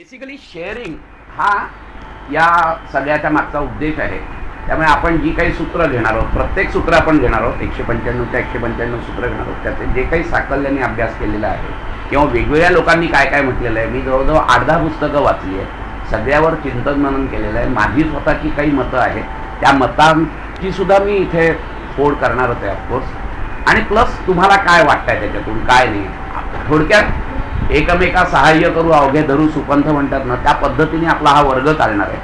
Basically sharing हा या सगळ्याच्या मागचा उद्देश आहे. त्यामुळे आपण जी काही सूत्र घेणार आहोत, प्रत्येक सूत्र आपण घेणार आहोत, 195 ते 195 सूत्र घेणार आहोत. त्याचे जे काही साकल्याने अभ्यास केलेला आहे किंवा वेगवेगळ्या लोकांनी काय काय म्हटलेलं आहे, मी जवळजवळ 8-10 पुस्तकं वाचली आहे, सगळ्यावर चिंतन मनन केलेलं आहे. माझी स्वतःची काही मतं आहेत, त्या मतांची सुद्धा मी इथे फोड करणारच आहे ऑफकोर्स. आणि प्लस तुम्हाला काय वाटतंय त्याच्यातून काय नाही, थोडक्यात एकमेका सहाय्य करू अवघे धरू सुपंथ म्हणतात ना, त्या पद्धतीने आपला हा वर्ग चालणार आहे.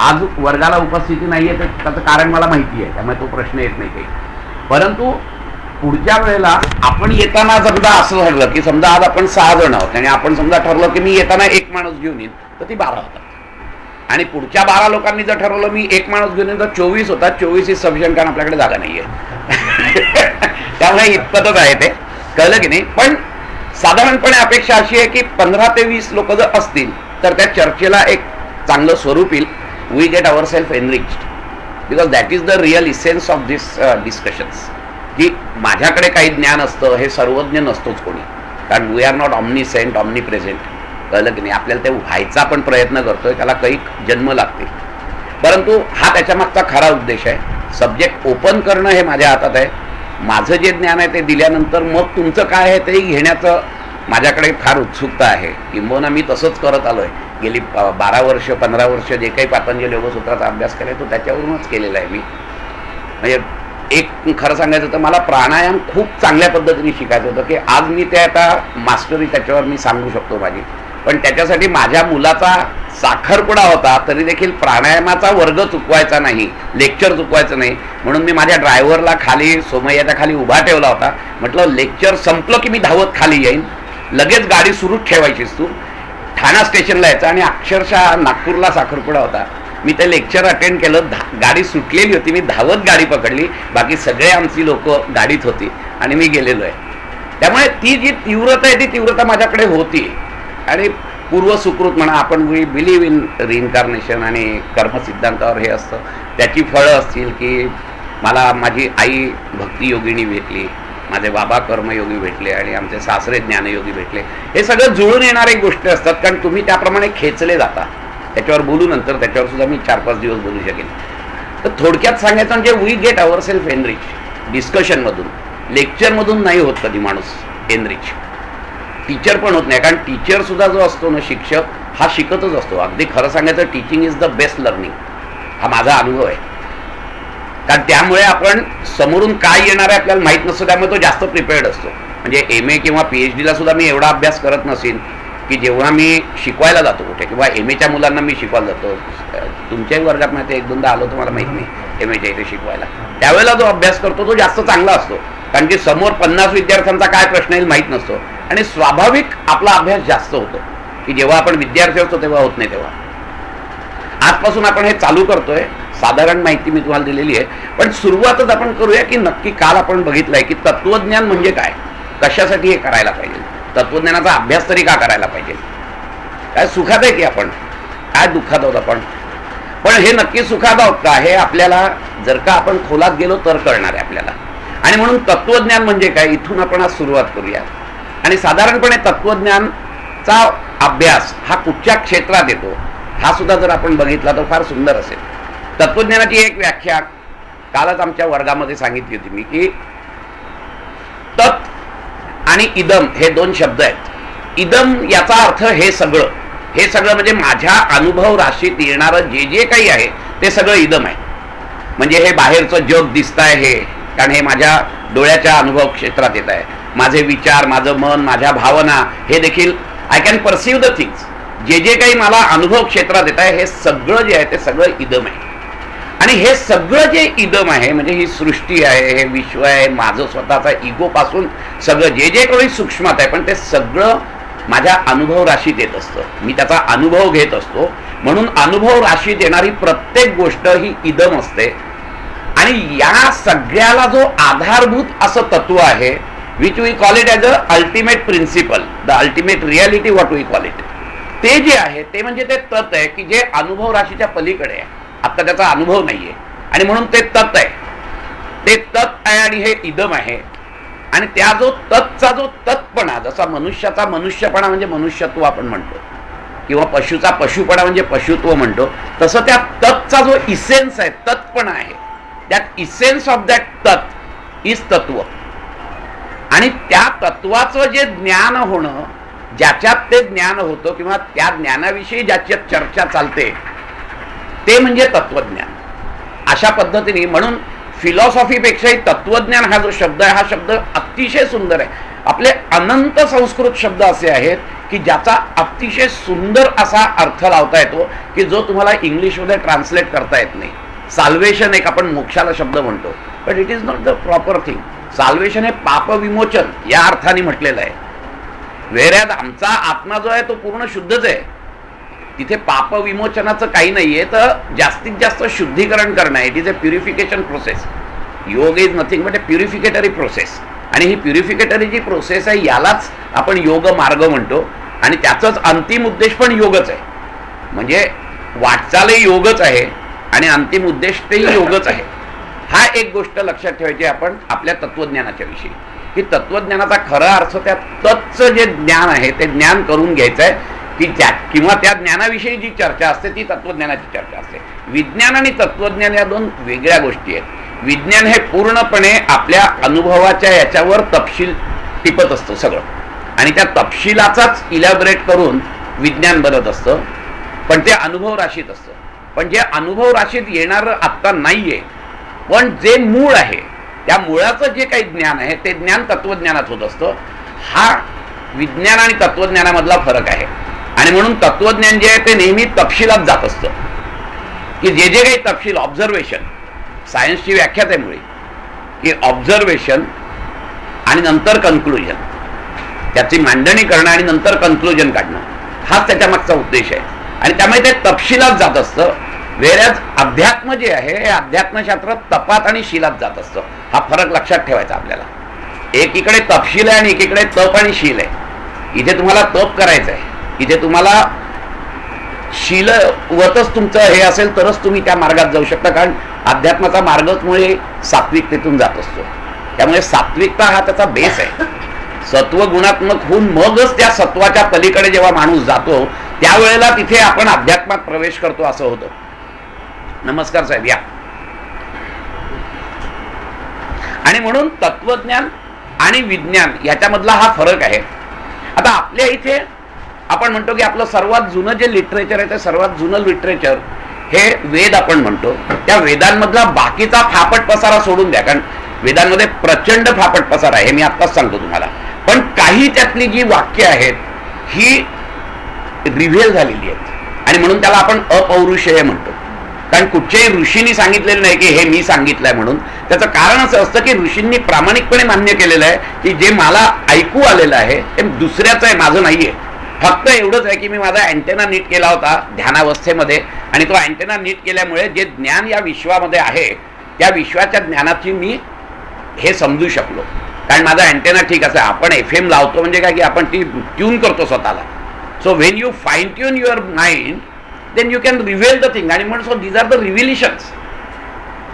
आज वर्गाला उपस्थिती नाही आहे, तर त्याचं कारण मला माहिती आहे, त्यामुळे तो प्रश्न येत नाही काही. परंतु पुढच्या वेळेला आपण येताना समजा असं ठरलं की समजा आज आपण 6 जण आहोत आणि आपण समजा ठरलं की मी येताना 1 माणूस घेऊन येईन, तर ती 12 होतात. आणि पुढच्या 12 लोकांनी जर ठरवलं मी 1 माणूस घेऊन येईन, तर 24 होतात. 24 इज सफिशियंट, कारण आपल्याकडे जागा नाही आहे. त्यामुळे इतपतच आहे ते, कळलं की नाही. पण साधारणपणे अपेक्षा अशी आहे की 15 ते 20 लोक जर असतील तर त्या चर्चेला एक चांगलं स्वरूप येईल. We get our self enriched, because that is the real essence of this discussions. की माझ्याकडे काही ज्ञान असतं, हे सर्वज्ञ नसतोच कोणी, कारण we are not omniscient, omnipresent, कळलं की नाही. आपल्याला ते व्हायचा पण प्रयत्न करतोय, त्याला काही जन्म लागतील. परंतु हा त्याच्यामागचा खरा उद्देश आहे. सब्जेक्ट ओपन करणं हे माझ्या हातात आहे. माझं जे ज्ञान आहे ते दिल्यानंतर मग तुमचं काय आहे तेही घेण्याचं माझ्याकडे फार उत्सुकता आहे. किंबहुना मी तसंच करत आलो आहे. गेली 12 वर्ष 15 वर्ष जे काही पातंजली योगसूत्राचा अभ्यास केला तो त्याच्यावरूनच केलेला आहे मी. म्हणजे एक खरं सांगायचं तर मला प्राणायाम खूप चांगल्या पद्धतीने शिकायचं होतं, की आज मी ते आता मास्टरी त्याच्यावर मी सांगू शकतो माझी. पण त्याच्यासाठी माझ्या मुलाचा साखरपुडा होता, तरी देखील प्राणायामाचा वर्ग चुकवायचा नाही, लेक्चर चुकवायचं नाही, म्हणून मी माझ्या ड्रायव्हरला खाली सोमय्याच्या खाली उभा ठेवला होता. म्हटलं लेक्चर संपलं की मी धावत खाली येईन, लगेच गाडी सुरूच ठेवायचीस तू. ठाणा स्टेशनला यायचं आणि अक्षरशः नागपूरला साखरपुडा होता. मी ते लेक्चर अटेंड केलं, गाडी सुटलेली होती, मी धावत गाडी पकडली, बाकी सगळे आमची लोक गाडीत होती आणि मी गेलेलो आहे. त्यामुळे ती जी तीव्रता आहे ती तीव्रता माझ्याकडे होती. आणि पूर्वसुकृत म्हणा, आपण वी बिलीव्ह इन रिइन्कार्नेशन आणि कर्मसिद्धांतावर हे असतं, त्याची फळं असतील की मला माझी आई भक्तियोगिनी भेटली, माझे बाबा कर्मयोगी भेटले आणि आमचे सासरे ज्ञानयोगी भेटले. हे सगळं जुळून येणारे गोष्टी असतात, कारण तुम्ही त्याप्रमाणे खेचले जाता. त्याच्यावर बोलू नंतर, त्याच्यावर सुद्धा मी 4-5 दिवस बोलू शकेन. तर थोडक्यात सांगायचं म्हणजे we get our self enrich डिस्कशनमधून, लेक्चरमधून नाही होत कधी माणूस एनरिच. टीचर पण होत नाही, कारण टीचर सुद्धा जो असतो ना, शिक्षक हा शिकतच असतो. अगदी खरं सांगायचं teaching is the best learning, हा माझा अनुभव आहे. कारण त्यामुळे आपण समोरून काय येणार आहे आपल्याला माहीत नसतं, त्यामुळे तो जास्त प्रिपेअर्ड असतो. म्हणजे MA किंवा PhDला सुद्धा मी एवढा अभ्यास करत नसेन की जेव्हा मी शिकवायला जातो कुठे, किंवा MAच्या मुलांना मी शिकवायला जातो. तुमच्याही वर्गात माहिती 1-2दा आलो तुम्हाला माहीत नाही MAच्या इथे शिकवायला, त्यावेळेला जो अभ्यास करतो तो जास्त चांगला असतो, कारण की समोर 50 विद्यार्थ्यांचा काय प्रश्न येईल माहीत नसतो. आणि स्वाभाविक आपला अभ्यास जास्त होतो, की जेव्हा आपण विद्यार्थी असतो तेव्हा होत नाही. तेव्हा आजपासून आपण हे चालू करतोय. साधारण माहिती मी तुम्हाला दिलेली आहे, पण सुरुवातच आपण करूया की नक्की काल आपण बघितलंय की तत्वज्ञान म्हणजे काय, कशासाठी हे करायला पाहिजे, तत्वज्ञानाचा अभ्यास तरी का करायला पाहिजे. काय सुखात आहे की आपण, काय दुःखात आहोत आपण, पण हे नक्की सुखात आहोत का हे आपल्याला जर का आपण खोलात गेलो तर कळणार आहे आपल्याला. आणि म्हणून तत्वज्ञान म्हणजे काय, इथून आपण आज सुरुवात करूया. आणि साधारणपणे तत्वज्ञानचा अभ्यास हा कुठच्या क्षेत्रात येतो हा सुद्धा जर आपण बघितला तर फार सुंदर असेल. तत्वज्ञानाची एक व्याख्या कालच आमच्या वर्गामध्ये सांगितली होती मी, की तत् आणि इदम हे 2 शब्द आहेत. इदम याचा अर्थ हे सगळं, हे सगळं म्हणजे माझ्या अनुभव राशीत येणारं जे जे काही आहे ते सगळं इदम आहे. म्हणजे हे बाहेरचं जग दिसत आहे हे, कारण हे माझ्या डोळ्याच्या अनुभव क्षेत्रात येत आहे. माझे विचार, माझं मन, माझ्या भावना, हे देखील I can perceive the things, जे जे काही मला अनुभव क्षेत्रात येत आहे हे सगळं जे आहे ते सगळं इदम आहे. आणि हे सगळं जे इदम आहे म्हणजे ही सृष्टी आहे, हे विश्व आहे, माझं स्वतःचा इगो पासून सगळं जे जे काही सूक्ष्मात आहे, पण ते सगळं माझ्या अनुभव राशीत येत असतं, मी त्याचा अनुभव घेत असतो. म्हणून अनुभव राशीत येणारी प्रत्येक गोष्ट ही इदम असते. आणि या सगळ्याला जो आधारभूत असं तत्व आहे, which we call it as a ultimate principle, the ultimate reality what we call it, ते जे आहे ते म्हणजे ते तत् आहे की जे अनुभव राशीच्या पलीकडे आहे. आता त्याचा अनुभव नाहीये आणि म्हणून ते तत् आहे. ते तत् आहे आणि हे इदम आहे. आणि त्या जो तत्चा जो तत्पणा, जसा मनुष्याचा मनुष्यपणा म्हणजे मनुष्यत्व आपण म्हणतो, किंवा पशुचा पशुपणा म्हणजे पशुत्व म्हणतो, तसं त्या तत्चा जो इसेन्स आहे, तत्पणा आहे, दॅट इसेन्स ऑफ दॅट तत् इज तत्व. आणि त्या तत्वाचं जे ज्ञान होणं, ज्याच्यात ते ज्ञान होतं किंवा त्या ज्ञानाविषयी ज्याच्यात चर्चा चालते, ते म्हणजे तत्वज्ञान. अशा पद्धतीने म्हणून फिलॉसॉफीपेक्षाही तत्वज्ञान हा जो शब्द आहे, हा शब्द अतिशय सुंदर आहे. आपले अनंत संस्कृत शब्द असे आहेत की ज्याचा अतिशय सुंदर असा अर्थ लावता येतो की जो तुम्हाला इंग्लिशमध्ये ट्रान्सलेट करता येत नाही. साल्वेशन एक आपण मोक्षाला शब्द म्हणतो, but it is not the proper thing. Salvation हे पाप विमोचन या अर्थाने म्हटलेलं आहे. वेऱ्यात आमचा आत्मा जो आहे तो पूर्ण शुद्धच आहे. तिथे पाप विमोचनाचं काही नाहीये, तर जास्तीत जास्त शुद्धीकरण करणं. It is a purification process. Yoga is nothing but a purificatory process. आणि ही प्युरिफिकेटरी जी प्रोसेस आहे यालाच आपण योग मार्ग म्हणतो. आणि त्याचाच अंतिम उद्देश पण योगच आहे. म्हणजे वाटचालही योगच आहे आणि अंतिम उद्देश तेही योगच आहे. हा एक गोष्ट लक्षात ठेवायची आपण आपल्या तत्वज्ञानाच्या विषयी, की तत्वज्ञानाचा खरा अर्थ त्या तत्चं जे ज्ञान आहे ते ज्ञान करून घ्यायचं आहे, की किंवा त्या ज्ञानाविषयी जी चर्चा असते ती तत्वज्ञानाची चर्चा असते. विज्ञान आणि तत्वज्ञान या दोन वेगळ्या गोष्टी आहेत. विज्ञान हे पूर्णपणे आपल्या अनुभवाच्या याच्यावर तपशील टिपत असतं सगळं, आणि त्या तपशिलाचाच इलॅबोरेट करून विज्ञान बनत असतं, पण ते अनुभव राशीत असतं. पण जे अनुभव राशीत येणारं आत्ता नाहीये, पण जे मूळ आहे त्या मुळाचं जे काही ज्ञान आहे ते ज्ञान तत्वज्ञानात होत असतं. हा विज्ञान आणि तत्वज्ञानामधला फरक आहे. आणि म्हणून तत्वज्ञान जे आहे ते नेहमी तपशिलात जात असतं, की जे जे काही तपशील, ऑब्झर्वेशन, सायन्सची व्याख्याच आहे मुळे, की ऑब्झर्वेशन आणि नंतर कन्क्लुजन, त्याची मांडणी करणं आणि नंतर कन्क्लुजन काढणं, हाच त्याच्या मागचा उद्देश आहे. आणि त्यामुळे ते तपशिलात जात असतं. वेळेस अध्यात्म जे आहे हे अध्यात्मशास्त्र तपात आणि शिलात जात असतं. हा फरक लक्षात ठेवायचा आपल्याला. एकीकडे तपशील आहे आणि एकीकडे तप आणि शील आहे. इथे तुम्हाला तप करायचं आहे, इथे तुम्हाला शीलवतच तुमचं हे असेल तरच तुम्ही त्या मार्गात जाऊ शकता. कारण अध्यात्माचा मार्गच मुळे सात्विकतेतून जात असतो. त्यामुळे सात्विकता हा त्याचा बेस आहे. सत्व गुणात्मक होऊन मगच त्या सत्वाच्या पलीकडे जेव्हा माणूस जातो त्यावेळेला तिथे आपण अध्यात्मात प्रवेश करतो असं होतं. नमस्कार साहेब, या. आणि म्हणून तत्वज्ञान आणि विज्ञान याच्यामधला हा फरक आहे. आता आपल्या इथे आपण म्हणतो की आपलं सर्वात जुनं जे लिटरेचर आहे ते सर्वात जुनं लिटरेचर हे वेद आपण म्हणतो. त्या वेदांमधला बाकीचा फापट पसारा सोडून द्या, कारण वेदांमध्ये प्रचंड फापट पसारा आहे, हे मी आत्ताच सांगतो तुम्हाला. पण काही त्यातली जी वाक्य आहेत ही रिव्हेल झालेली आहेत आणि म्हणून त्याला आपण अपौरुषेय म्हणतो. कारण कुठच्याही ऋषींनी सांगितलेलं नाही की हे मी सांगितलंय म्हणून. त्याचं कारण असं असतं की ऋषींनी प्रामाणिकपणे मान्य केलेलं आहे की जे मला ऐकू आलेलं आहे ते दुसऱ्याचं आहे, माझं नाहीये. फक्त एवढंच आहे की मी माझा अँटेना नीट केला होता ध्यानावस्थेमध्ये, आणि तो अँटेना नीट केल्यामुळे जे ज्ञान या विश्वामध्ये आहे त्या विश्वाच्या ज्ञानाची मी हे समजू शकलो. कारण माझा अँटेना ठीक असा. आपण FM लावतो म्हणजे काय की आपण ती ट्यून करतो स्वतःला. So when you fine tune your mind then you can reveal the thing. आणि म्हणून so these are the revelations.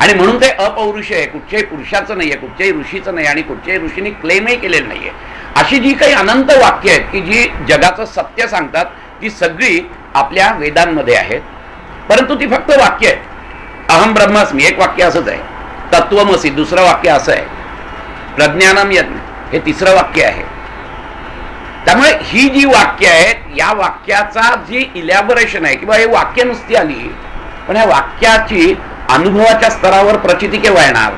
आणि म्हणून ते अपौरुषेय आहे, कुठच्याही पुरुषाचं नाही आहे, कुठच्याही ऋषीचं नाही आणि कुठच्याही ऋषींनी क्लेमही केलेलं नाही आहे. अशी जी काही अनंत वाक्य आहेत की जी जगाचं सत्य सांगतात ती सगळी आपल्या वेदांमध्ये आहेत. परंतु ती फक्त वाक्य आहेत. अहम ब्रह्मास्मी एक वाक्य असंच आहे. तत्वमसी दुसरं वाक्य असं आहे. प्रज्ञानम यज्ञ हे तिसरं वाक्य आहे. त्यामुळे ही जी वाक्य आहेत या वाक्याचा जी इलॅबोरेशन आहे किंवा हे वाक्य नुसती आली, पण या वाक्याची अनुभवाच्या स्तरावर प्रचिती केव्हा येणार,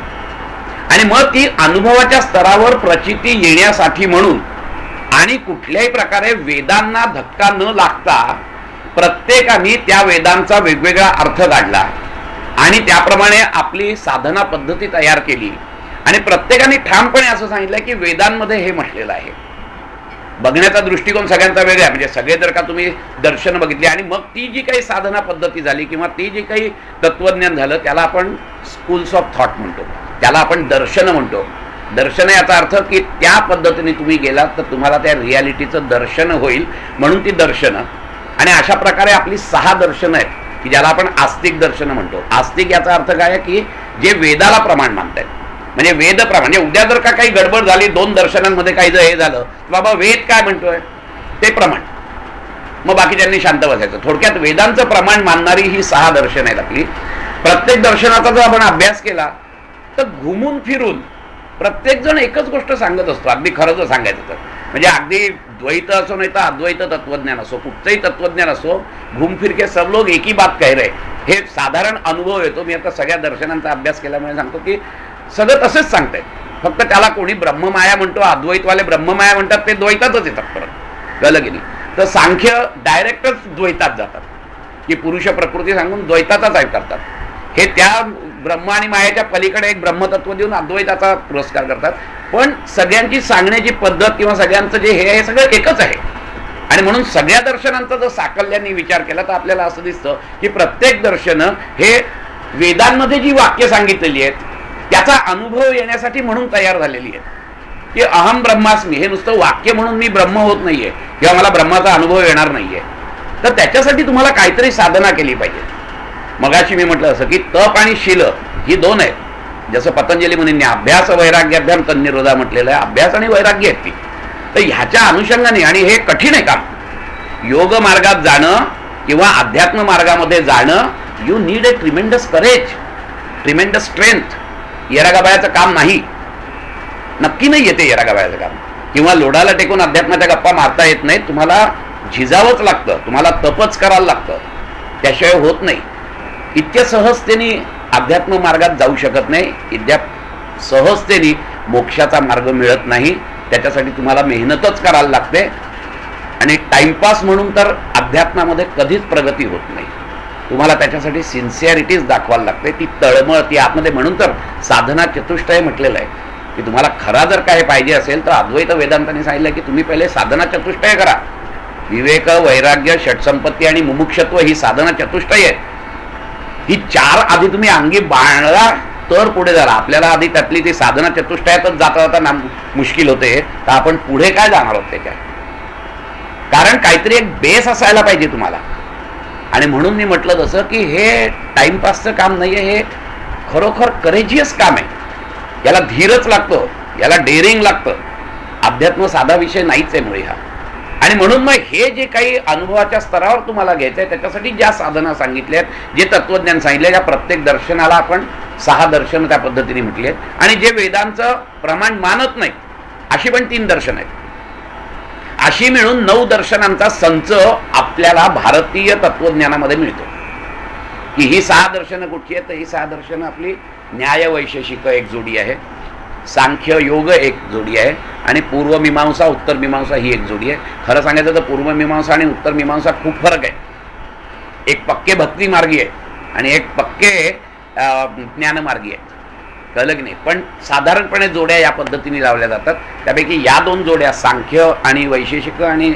आणि मग ती अनुभवाच्या स्तरावर प्रचिती येण्यासाठी म्हणून आणि कुठल्याही प्रकारे वेदांना धक्का न लागता प्रत्येकाने त्या वेदांचा वेगवेगळा अर्थ काढला आणि त्याप्रमाणे आपली साधना पद्धती तयार केली. आणि प्रत्येकाने ठामपणे असं सांगितलं की वेदांमध्ये हे म्हटलेलं आहे. बघण्याचा दृष्टिकोन सगळ्यांचा वेगळा. म्हणजे सगळे जर का तुम्ही दर्शन बघितली आणि मग ती जी काही साधना पद्धती झाली किंवा ती जी काही तत्वज्ञान झालं त्याला आपण स्कूल्स ऑफ थॉट म्हणतो, त्याला आपण दर्शन म्हणतो. दर्शन याचा अर्थ की त्या पद्धतीने तुम्ही गेलात तर तुम्हाला त्या रियालिटीचं दर्शन होईल, म्हणून ती दर्शनं. आणि अशा प्रकारे आपली 6 दर्शनं आहेत की ज्याला आपण आस्तिक दर्शनं म्हणतो. आस्तिक याचा अर्थ काय आहे की जे वेदाला प्रमाण मानतायत. म्हणजे वेद प्रमाण, म्हणजे उद्या जर का काही गडबड झाली 2 दर्शनांमध्ये काही जर हे झालं बाबा वेद काय म्हणतोय ते प्रमाण. मग बाकीच्यांनी शांत बसायचं. थोडक्यात वेदांचं प्रमाण मानणारी ही 6 दर्शन आहेत आपली. प्रत्येक दर्शनाचा जर आपण अभ्यास केला तर घुमून फिरून प्रत्येक जण एकच गोष्ट सांगत असतो. अगदी खरं जर सांगायचं तर म्हणजे अगदी द्वैत असो नाही तर अद्वैत तत्वज्ञान असो, कुठचंही तत्वज्ञान असो, घूम फिर के सब लोग एक ही बात कह रहे, हे साधारण अनुभव येतो. मी आता सगळ्या दर्शनांचा अभ्यास केल्यामुळे सांगतो की सगळं तसंच सांगतायत. फक्त त्याला कोणी ब्रह्ममाया म्हणतो, अद्वैतवाले ब्रह्ममाया म्हणतात, ते द्वैतातच येतात परत. कळलं की नाही? तर सांख्य डायरेक्टच द्वैतात जातात की पुरुष प्रकृती सांगून द्वैताचाच करतात. हे त्या ब्रह्म आणि मायाच्या पलीकडे एक ब्रह्मतत्व देऊन अद्वैताचा पुरस्कार करतात. पण सगळ्यांची सांगण्याची पद्धत किंवा सगळ्यांचं जे हे सगळं एकच आहे. आणि म्हणून सगळ्या दर्शनांचा जर साकल्याने विचार केला तर आपल्याला असं दिसतं की प्रत्येक दर्शन हे वेदांमध्ये जी वाक्य सांगितलेली आहेत त्याचा अनुभव येण्यासाठी म्हणून तयार झालेली आहेत. की अहम ब्रह्मास्मी हे नुसतं वाक्य म्हणून मी ब्रह्म होत नाहीये किंवा मला ब्रह्माचा अनुभव येणार नाहीये. तर त्याच्यासाठी तुम्हाला काहीतरी साधना केली पाहिजे. मगाशी मी म्हटलं असं की तप आणि शील ही 2 आहेत. जसं पतंजली मुनींनी अभ्यास वैराग्याभ्याम तन्निरोधा म्हटलेलं आहे. अभ्यास आणि वैराग्य आहेत ती. तर ह्याच्या अनुषंगाने, आणि हे कठीण आहे काम, योग मार्गात जाणं किंवा अध्यात्म मार्गामध्ये जाणं, you need a tremendous courage, tremendous strength. येरागाबायाचं काम नाही, नक्की नाही येते येरागाबायाचं काम. किंवा लोडाला टेकून अध्यात्माच्या गप्पा मारता येत नाही. तुम्हाला झिजावंच लागतं, तुम्हाला तपच करायला लागतं, त्याशिवाय होत नाही. इतक्या सहजतेने अध्यात्म मार्गात जाऊ शकत नाही. इतक्या सहजतेने मोक्षाचा मार्ग मिळत नाही. त्याच्यासाठी तुम्हाला मेहनतच करायला लागते. आणि टाइमपास म्हणून तर अध्यात्मामध्ये कधीच प्रगती होत नाही. तुम्हाला त्याच्यासाठी सिन्सिअरिटीज दाखवायला लागते, ती तळमळ, ती आतमध्ये. म्हणून तर साधना चतुष्टय म्हटलेलं आहे की तुम्हाला खरा जर काय पाहिजे असेल तर अद्वैत वेदांतांनी सांगितलं की तुम्ही पहिले साधना चतुष्टय करा. विवेक, वैराग्य, षटसंपत्ती आणि मुमुक्षत्व ही साधना चतुष्टय आहे. ही 4 आधी तुम्ही अंगी बाळला तर पुढे झाला. आपल्याला आधी त्यातली ती साधना चतुष्टयातच जाता जाता मुश्किल होते, तर आपण पुढे काय जाणार आहोत ते काय? कारण काहीतरी एक बेस असायला पाहिजे तुम्हाला. आणि म्हणून मी म्हटलं तसं की हे टाइमपासचं काम नाहीये, हे खरोखर करेजियस काम आहे. याला धीरच लागतो, याला डेअरिंग लागतं. अध्यात्म साधा विषय नाहीच आहे मुळे हा. आणि म्हणून मग हे जे काही अनुभवाच्या स्तरावर तुम्हाला घ्यायचं आहे त्याच्यासाठी ज्या साधना सांगितल्या आहेत, जे तत्वज्ञान सांगितले, या प्रत्येक दर्शनाला आपण 6 दर्शन त्या पद्धतीने म्हटली आहेत. आणि जे वेदांचं प्रमाण मानत नाही अशी पण 3 दर्शन आहेत. अशी मिळून 9 दर्शनांचा संच आपल्याला भारतीय तत्वज्ञानामध्ये मिळतो. की ही 6 दर्शनं कुठची आहेत? तर ही 6 दर्शनं आपली न्याय वैशेषिक एक जोडी आहे, सांख्य योग एक जोडी आहे, आणि पूर्वमीमांसा उत्तरमीमांसा ही एक जोडी आहे. खरं सांगायचं तर पूर्वमीमांसा आणि उत्तरमीमांसा खूप फरक आहे. एक पक्के भक्ती मार्गी आहे आणि एक पक्के ज्ञानमार्गी आहे. कळलं की नाही? पण साधारणपणे जोड्या या पद्धतीने लावल्या जातात. त्यापैकी या 2 जोड्या सांख्य आणि वैशेषिक आणि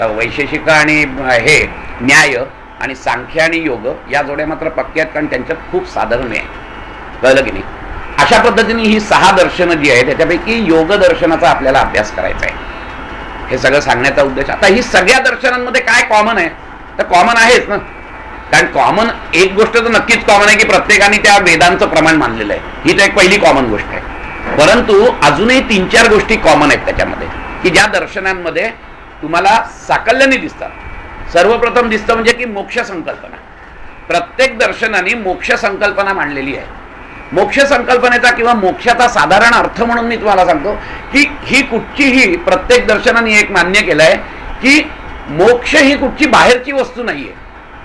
वैशेषिक आणि हे न्याय आणि सांख्य आणि योग या जोड्या मात्र पक्क्या आहेत, कारण त्यांच्यात खूप साधारण आहे. कळलं की नाही? अशा पद्धतीने ही 6 दर्शनं जी आहेत त्याच्यापैकी योग दर्शनाचा आपल्याला अभ्यास करायचा आहे. हे सगळं सांगण्याचा उद्देश. आता ही सगळ्या दर्शनांमध्ये काय कॉमन आहे? तर कॉमन आहेच ना. कारण कॉमन एक गोष्ट तर नक्कीच कॉमन आहे की प्रत्येकाने त्या वेदांचं प्रमाण मानलेलं आहे. ही तर एक पहिली कॉमन गोष्ट आहे. परंतु अजूनही 3-4 गोष्टी कॉमन आहेत त्याच्यामध्ये, की ज्या दर्शनांमध्ये तुम्हाला साकल्याने दिसतात. सर्वप्रथम दिसतं म्हणजे की मोक्ष संकल्पना. प्रत्येक दर्शनाने मोक्ष संकल्पना मांडलेली आहे. मोक्ष संकल्पनेचा किंवा मोक्षाचा साधारण अर्थ म्हणून मी तुम्हाला सांगतो की ही कुठचीही प्रत्येक दर्शनाने एक मान्य केलं आहे की मोक्ष ही कुठची बाहेरची वस्तू नाहीये,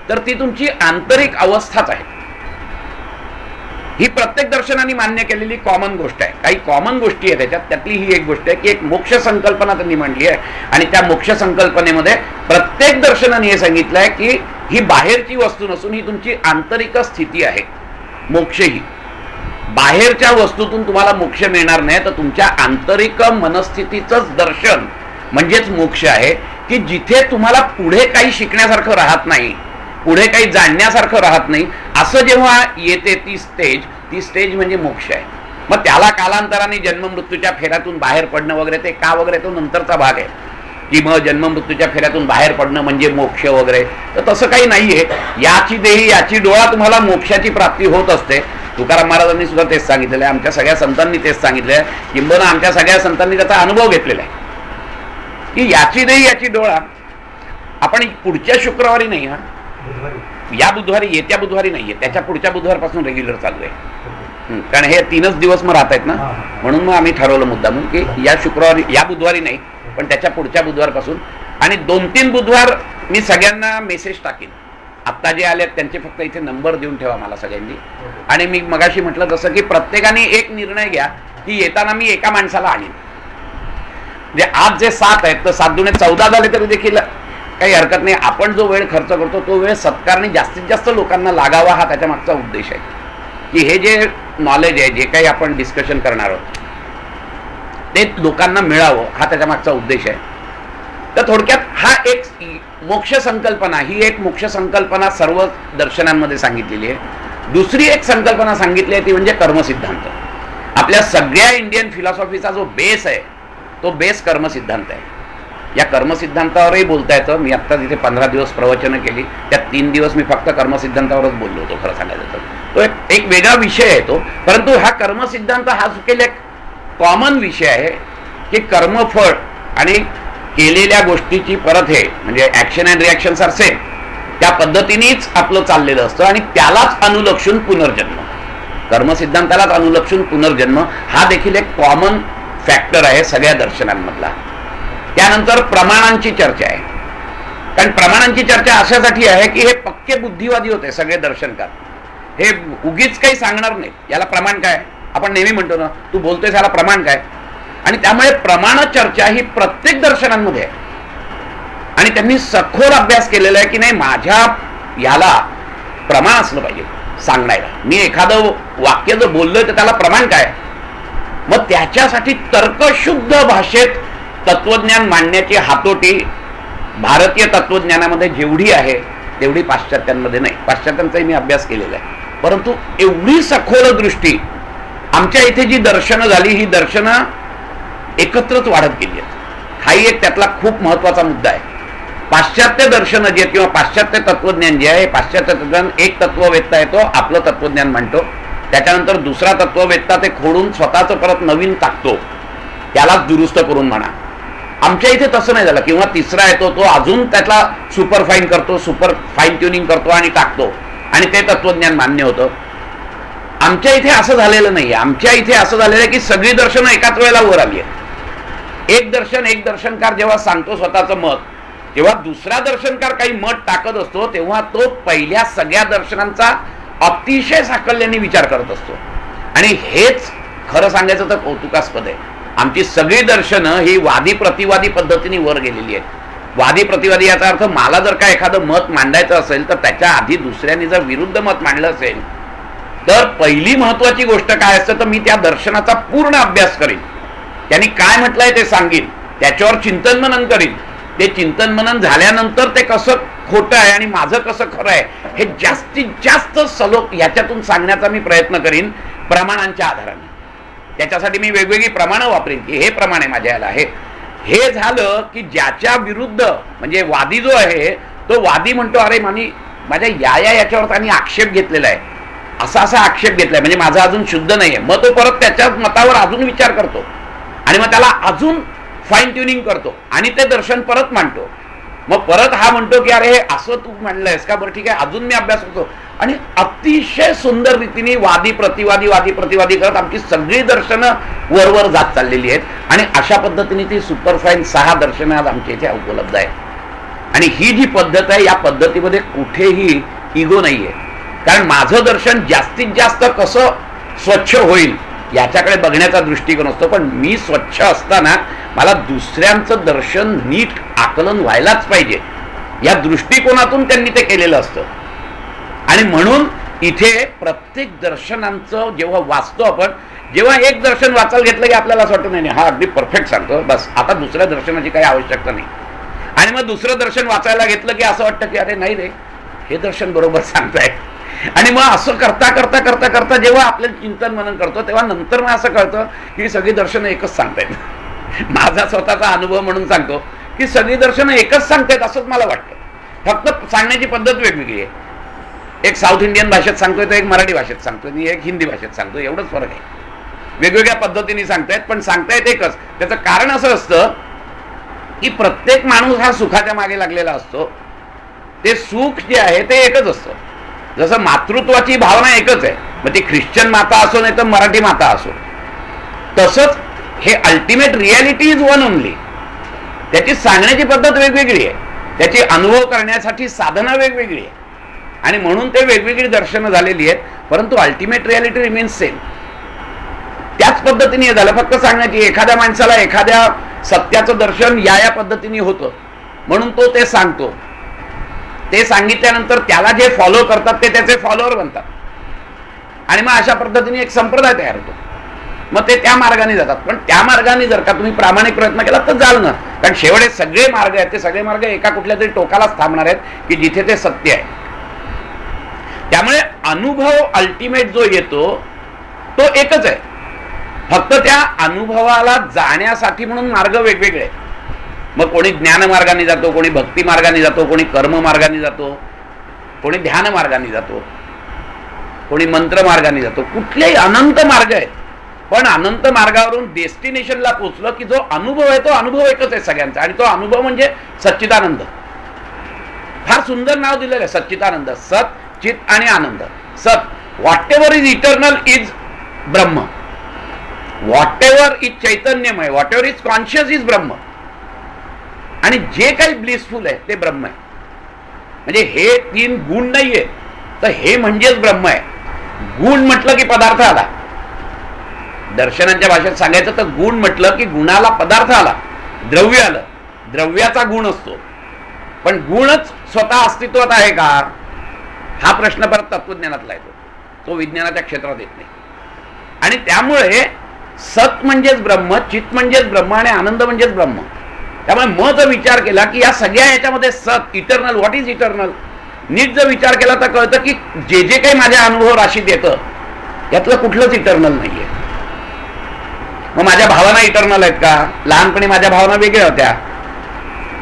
तर ती तुमची आंतरिक अवस्थाच आहे. ही प्रत्येक दर्शनाने मान्य केलेली कॉमन गोष्ट आहे. काही कॉमन गोष्टी आहे त्याच्यात, त्यातली ही एक गोष्ट आहे की एक मोक्ष संकल्पना त्यांनी मांडली आहे. आणि त्या मोक्ष संकल्पनेमध्ये प्रत्येक दर्शनाने हे सांगितलं आहे की ही बाहेरची वस्तू नसून ही तुमची आंतरिक स्थिती आहे. मोक्ष ही बाहेरच्या वस्तूतून तुम्हाला मोक्ष मिळणार नाही, तर तुमच्या आंतरिक मनस्थितीचंच दर्शन म्हणजेच मोक्ष आहे. की जिथे तुम्हाला पुढे काही शिकण्यासारखं राहत नाही, पुढे काही जाणण्यासारखं राहत नाही, असं जेव्हा येते ती स्टेज म्हणजे मोक्ष आहे. मग त्याला कालांतराने जन्ममृत्यूच्या फेऱ्यातून बाहेर पडणं वगैरे ते का वगैरे तो नंतरचा भाग आहे. की मग जन्ममृत्यूच्या फेऱ्यातून बाहेर पडणं म्हणजे मोक्ष वगैरे, तर तसं काही नाहीये. याची देही याची डोळा तुम्हाला मोक्षाची प्राप्ती होत असते. तुकाराम महाराजांनी सुद्धा तेच सांगितलेलं आहे, आमच्या सगळ्या संतांनी तेच सांगितलं आहे, किंबहुना आमच्या सगळ्या संतांनी त्याचा अनुभव घेतलेला आहे की याची देही याची डोळा आपण पुढच्या शुक्रवारी नाही, हा या बुधवारी, येत्या बुधवारी नाहीये, त्याच्या पुढच्या बुधवारपासून रेग्युलर चालू आहे. कारण हे 3च दिवस मग राहत आहेत ना, म्हणून मग आम्ही ठरवलं मुद्दाम की या शुक्रवारी, या बुधवारी नाही पण त्याच्या पुढच्या बुधवारपासून. आणि 2-3 बुधवार मी सगळ्यांना मेसेज टाकीन, आत्ता जे आले त्यांचे फक्त इथे नंबर देऊन ठेवा मला सगळ्यांनी. आणि मी मगाशी म्हटलं जसं की प्रत्येकाने एक निर्णय घ्या की येताना मी एका माणसाला आणीन. म्हणजे आज जे 7 आहेत तर 7 दुणे 14 झाले तरी देखील काही हरकत नाही. आपण जो वेळ खर्च करतो तो वेळ सत्कारने जास्तीत जास्त लोकांना लागावा हा त्याच्या मागचा उद्देश आहे. की हे जे नॉलेज आहे, जे काही आपण डिस्कशन करणार आहोत ते लोकांना मिळावं हा त्याच्या मागचा उद्देश आहे. तर थोडक्यात हा एक मोक्ष संकल्पना, ही एक मोक्ष संकल्पना सर्व दर्शनांमध्ये सांगितलेली आहे. दुसरी एक संकल्पना सांगितली आहे ती म्हणजे कर्मसिद्धांत. आपल्या सगळ्या इंडियन फिलॉसॉफीचा जो बेस आहे तो बेस कर्मसिद्धांत आहे. या कर्मसिद्धांतावरही बोलता येतं. मी आत्ता तिथे 15 दिवस प्रवचनं केली, त्यात 3 दिवस मी फक्त कर्मसिद्धांतावरच बोललो होतो खरं सांगायचं तर. तो एक वेगळा विषय आहे तो. परंतु हा कर्मसिद्धांत हा सुकेल एक कॉमन विषय आहे की कर्मफळ आणि केलेल्या गोष्टीची परत हे म्हणजे action and reactions are same, त्या पद्धतीनेच आपलं चाललेलं असतं आणि त्यालाच अनुलक्षून पुनर्जन्म, कर्मसिद्धांतालाच अनुलक्षून पुनर्जन्म हा देखील एक कॉमन फॅक्टर आहे सगळ्या दर्शनांमधला. त्यानंतर प्रमाणांची चर्चा आहे. कारण प्रमाणांची चर्चा अशासाठी आहे की हे पक्के बुद्धिवादी होते सगळे दर्शनकार. हे उगीच काही सांगणार नाही, याला प्रमाण काय, आपण नेहमी म्हणतो ना तू बोलतोयस याला प्रमाण काय. आणि त्यामुळे प्रमाण चर्चा ही प्रत्येक दर्शनांमध्ये आहे. आणि त्यांनी सखोल अभ्यास केलेला आहे की नाही माझ्या याला प्रमाण असलं पाहिजे सांगण्याला. मी एखादं वाक्य जर बोललोय तर त्याला प्रमाण काय, मग त्याच्यासाठी तर्कशुद्ध भाषेत तत्वज्ञान मांडण्याची हातोटी भारतीय तत्वज्ञानामध्ये जेवढी आहे तेवढी पाश्चात्यांमध्ये नाही. पाश्चात्यांचाही मी अभ्यास केलेला आहे. परंतु एवढी सखोल दृष्टी आमच्या इथे जी दर्शनं झाली ही दर्शनं एकत्रच वाढत गेली आहेत. हाही एक त्यातला खूप महत्वाचा मुद्दा आहे. पाश्चात्य दर्शनं जे किंवा पाश्चात्य तत्वज्ञान जे आहे, पाश्चात्य तत्वज्ञान एक तत्ववेत्ता येतो आपलं तत्वज्ञान मांडतो, त्याच्यानंतर दुसरा तत्ववेत्ता ते खोडून स्वतःचं परत नवीन टाकतो, त्यालाच दुरुस्त करून म्हणा. आमच्या इथे तसं नाही झालं. किंवा तिसरा येतो तो अजून त्यातला सुपर फाईन करतो, सुपर फाईन ट्युनिंग करतो आणि टाकतो आणि ते तत्वज्ञान मान्य होतं. आमच्या इथे असं झालेलं नाही. आमच्या इथे असं झालेलं आहे की सगळी दर्शनं एकाच वेळेला वर आली आहेत. एक दर्शनकार जेव्हा सांगतो स्वतःचं मत, तेव्हा दुसरा दर्शनकार काही मत टाकत असतो, तेव्हा तो पहिल्या सगळ्या दर्शनांचा अतिशय साकल्याने विचार करत असतो. आणि हेच खरं सांगायचं तर कौतुकास्पद आहे. आमची सगळी दर्शनं ही वादी प्रतिवादी पद्धतीने वर गेलेली आहेत. वादी प्रतिवादी याचा अर्थ मला जर का एखादं मत मांडायचं असेल तर त्याच्या आधी दुसऱ्याने जर विरुद्ध मत मांडलं असेल तर पहिली महत्वाची गोष्ट काय असतं तर मी त्या दर्शनाचा पूर्ण अभ्यास करीन, त्यांनी काय म्हटलंय ते सांगीन, त्याच्यावर चिंतन मनन करीन. ते चिंतन मनन झाल्यानंतर ते कसं खोटं आहे आणि माझं कसं खरं आहे हे जास्तीत जास्त सलोख याच्यातून सांगण्याचा मी प्रयत्न करीन प्रमाणांच्या आधाराने. त्याच्यासाठी मी वेगवेगळी प्रमाणं वापरेन की हे प्रमाण आहे माझ्या याला. हे झालं की ज्याच्या विरुद्ध म्हणजे वादी जो आहे तो वादी म्हणतो अरे माझ्या याच्यावर त्यांनी आक्षेप घेतलेला आहे, असा आक्षेप घेतलाय म्हणजे माझा अजून शुद्ध नाहीये. मग तो परत त्याच्या मतावर अजून विचार करतो आणि मग त्याला अजून फाईन ट्युनिंग करतो आणि ते दर्शन परत मांडतो. मग परत हा म्हणतो की अरे हे असं तू म्हणलंयस का, बरं ठीक आहे अजून मी अभ्यास करतो. आणि अतिशय सुंदर रीतीने वादी प्रतिवादी करत आमची सगळी दर्शनं वर जात चाललेली आहेत. आणि अशा पद्धतीने ती सुपरफाईन 6 दर्शनं आज आमच्या इथे उपलब्ध आहेत. आणि ही जी पद्धत आहे या पद्धतीमध्ये कुठेही इगो नाहीये. कारण माझं दर्शन जास्तीत जास्त कसं स्वच्छ होईल याच्याकडे बघण्याचा दृष्टिकोन असतो. पण मी स्वच्छ असताना मला दुसऱ्यांचं दर्शन नीट आकलन व्हायलाच पाहिजे या दृष्टिकोनातून त्यांनी ते केलेलं असतं. आणि म्हणून इथे प्रत्येक दर्शनांचं जेव्हा वाचतो आपण, जेव्हा एक दर्शन वाचायला घेतलं की आपल्याला असं वाटतं नाही हा अगदी परफेक्ट सांगतो, बस आता दुसऱ्या दर्शनाची काही आवश्यकता नाही. आणि मग दुसरं दर्शन वाचायला घेतलं की असं वाटतं की अरे नाही रे हे दर्शन बरोबर सांगताय. आणि मग असं करता जेव्हा आपल्याला चिंतन मनन करतो तेव्हा नंतर मग असं कळतं की सगळी दर्शनं एकच सांगतायत. माझा स्वतःचा अनुभव म्हणून सांगतो की सगळी दर्शनं एकच सांगतायत असंच मला वाटतं, फक्त सांगण्याची पद्धत वेगवेगळी आहे. एक साऊथ इंडियन भाषेत सांगतोय तर एक मराठी भाषेत सांगतोय आणि एक हिंदी भाषेत सांगतोय, एवढंच फरक आहे. वेगवेगळ्या पद्धतीने सांगतायत पण सांगतायत एकच. त्याचं कारण असं असतं की प्रत्येक माणूस हा सुखाच्या मागे लागलेला असतो. ते सुख जे आहे ते एकच असतं. जसं मातृत्वाची भावना एकच आहे, मग ती ख्रिश्चन माता असो नाही तर मराठी माता असो, तसंच हे ultimate reality is one only. त्याची सांगण्याची पद्धत वेगवेगळी आहे, त्याची अनुभव करण्यासाठी साधना वेगवेगळी आहे, आणि म्हणून ते वेगवेगळी दर्शनं झालेली आहेत, परंतु अल्टिमेट रियालिटी रिमेन्स सेम. त्याच पद्धतीने झालं, फक्त सांगण्याची. एखाद्या माणसाला एखाद्या सत्याचं दर्शन या पद्धतीने होतं म्हणून तो ते सांगतो. ते सांगितल्यानंतर त्याला जे फॉलो करतात ते त्याचे फॉलोअर बनतात, आणि मग अशा पद्धतीने एक संप्रदाय तयार होतो. मग ते त्या मार्गाने जातात. पण त्या मार्गाने जर का तुम्ही प्रामाणिक प्रयत्न केला तर जाल ना, कारण शेवटे सगळे मार्ग आहेत ते सगळे मार्ग एका कुठल्या तरी टोकालाच थांबणार आहेत की जिथे ते सत्य आहे. त्यामुळे अनुभव अल्टिमेट जो येतो तो एकच आहे, फक्त त्या अनुभवाला जाण्यासाठी म्हणून मार्ग वेगवेगळे आहेत. मग कोणी ज्ञान मार्गाने जातो, कोणी भक्ती मार्गाने जातो, कोणी कर्म मार्गाने जातो, कोणी ध्यान मार्गाने जातो, कोणी मंत्र मार्गाने जातो. कुठलेही अनंत मार्ग आहेत, पण अनंत मार्गावरून डेस्टिनेशनला पोहोचलं की जो अनुभव आहे तो अनुभव एकच आहे सगळ्यांचा, आणि तो अनुभव म्हणजे सच्चिदानंद. फार सुंदर नाव दिलेलं आहे, सच्चिदानंद. सत, चित आणि आनंद. सत, what ever is eternal is Brahma. What ever is चैतन्यमय, what ever is conscious is ब्रह्म. आणि जे काही ब्लिसफुल आहे ते ब्रह्म आहे. म्हणजे हे तीन गुण नाहीये, तर हे म्हणजेच ब्रह्म आहे. गुण म्हटलं की पदार्थ आला. दर्शनांच्या भाषेत सांगायचं तर गुण म्हटलं की गुणाला पदार्थ आला, द्रव्य आलं. द्रव्याचा गुण असतो, पण गुणच स्वतः अस्तित्वात आहे का, हा प्रश्न परत तत्वज्ञानातला येतो, तो विज्ञानाच्या क्षेत्रात येत नाही. आणि त्यामुळे सत म्हणजेच ब्रह्म, चित म्हणजेच ब्रह्म, आणि आनंद म्हणजेच ब्रह्म. त्यामुळे मग जर विचार केला की या सगळ्या याच्यामध्ये सत, इटर्नल, व्हॉट इज इटर्नल, नीट जर विचार केला तर कळतं की जे जे काही माझ्या अनुभव राशीत येतं यातलं कुठलंच इटर्नल नाहीये. मग माझ्या भावना इटर्नल आहेत का? लहानपणी माझ्या भावना वेगळ्या होत्या.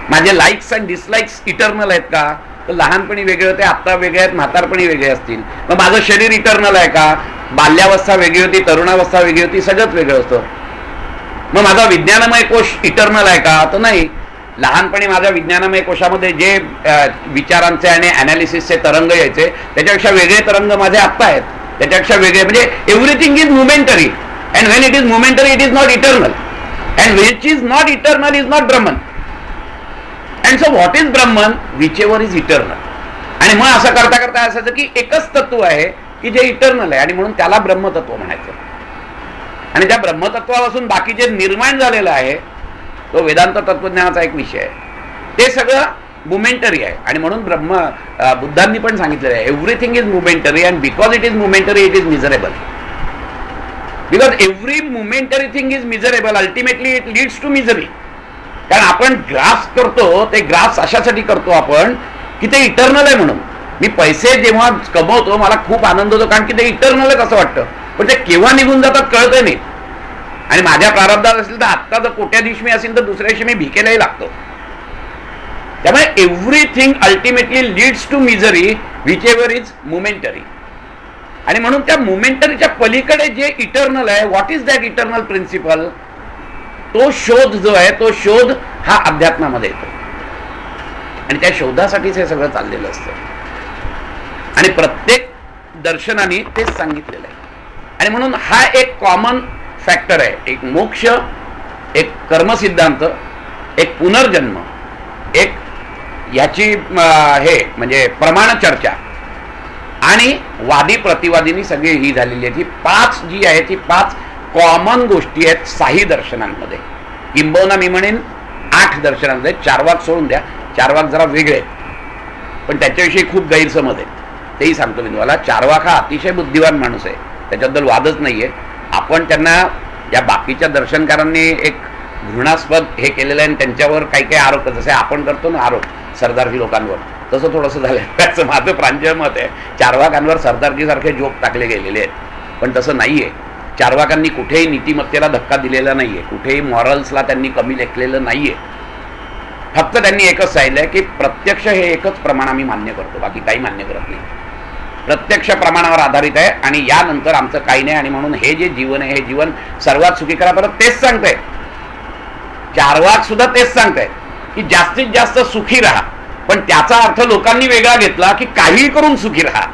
माझे लाईक्स अँड डिसलाईक्स इटर्नल आहेत का? तर लहानपणी वेगळे होते, आत्ता वेगळे आहेत, म्हातारपणी वेगळे असतील. मग माझं शरीर इटर्नल आहे का? बाल्यावस्था वेगळी होती, तरुणावस्था वेगळी होती, सगळंच वेगळं असतं. मग माझा विज्ञानमय कोश इटर्नल आहे का? तर नाही. लहानपणी माझ्या विज्ञानमय कोशामध्ये जे विचारांचे आणि अनालिसिसचे तरंग यायचे त्याच्यापेक्षा वेगळे तरंग माझे आत्ता आहेत, त्याच्यापेक्षा वेगळे. म्हणजे everything is momentary, and when it is momentary it is not eternal, and which is not eternal is not Brahman. And so what is Brahman, which ever is eternal. आणि मग असं करता करता असायचं की एकच तत्व आहे की जे इटर्नल आहे, आणि म्हणून त्याला ब्रह्मतत्व म्हणायचं. आणि त्या ब्रह्मतत्वापासून बाकी जे निर्माण झालेलं आहे तो वेदांत तत्वज्ञानाचा एक विषय आहे. ते सगळं मोमेंटरी आहे, आणि म्हणून बुद्धांनी पण सांगितलेलं आहे everything is momentary, and because it is momentary it is miserable. Because every momentary thing is miserable, ultimately it leads to misery. कारण आपण ग्रास्प करतो, ते ग्रास्प अशासाठी करतो आपण की ते इटर्नल आहे म्हणून. मी पैसे जेव्हा कमवतो मला खूप आनंद होतो, कारण की ते इटर्नल आहे असं वाटतं, पण ते केव्हा निघून जातात कळतही नाही. आणि माझ्या प्रारब्धात असेल तर आत्ता जर कोट्याधीश मी असेल तर दुसऱ्या दिवशी मी भिकेलाही लागतो. त्यामुळे everything ultimately leads to misery which ever is momentary. आणि म्हणून त्या मोमेंटरीच्या पलीकडे जे इटर्नल आहे, what is that eternal principle, तो शोध जो आहे तो शोध हा अध्यात्मामध्ये येतो. आणि त्या शोधासाठीच हे सगळं चाललेलं असतं. आणि प्रत्येक दर्शनाने तेच सांगितलेलं आहे. आणि म्हणून हा एक कॉमन फॅक्टर आहे. एक मोक्ष, एक कर्मसिद्धांत, एक पुनर्जन्म, एक याची हे म्हणजे प्रमाण चर्चा, आणि वादी प्रतिवादीनी सगळी ही झालेली आहे. ही पाच जी आहे ती पाच कॉमन गोष्टी आहेत साही दर्शनांमध्ये. किंबहुना मी म्हणेन 8 दर्शनांमध्ये. चार्वाक सोडून द्या, चार्वाक जरा वेगळे आहेत पण त्याच्याविषयी खूप गैरसमज आहे, तेही सांगतो मी तुम्हाला. चार्वाक हा अतिशय बुद्धिवान माणूस आहे, त्याच्याबद्दल वादच नाहीये. आपण त्यांना या बाकीच्या दर्शनकारांनी एक घृणास्पद हे केलेलं आहे, आणि त्यांच्यावर काही काही आरोप, जसे आपण करतो ना आरोप सरदारजी लोकांवर, तसं थोडंसं झालं असं माझं प्रांजळ मत आहे. चार्वाकांवर सरदारजी सारखे जोक टाकले गेलेले आहेत, पण तसं नाहीये. चार्वाकांनी कुठेही नीतिमत्तेला धक्का दिलेला नाहीये, कुठेही मॉरल्सला त्यांनी कमी लेखलेलं नाहीये. फक्त त्यांनी एकच सांगितलंय की प्रत्यक्ष हे एकच प्रमाण आम्ही मान्य करतो, बाकी काही मान्य करत नाही. प्रत्यक्ष प्रमाणावर आधारित आहे, आणि यानंतर आमचं काही नाही. आणि म्हणून हे जे जीवन आहे हे जीवन सर्वात सुखी करा. परत तेच सांगतंय चार्वाक सुद्धा, तेच सांगताय की जास्तीत जास्त सुखी राहा, पण त्याचा अर्थ लोकांनी वेगळा घेतला की काही करून सुखी राहा.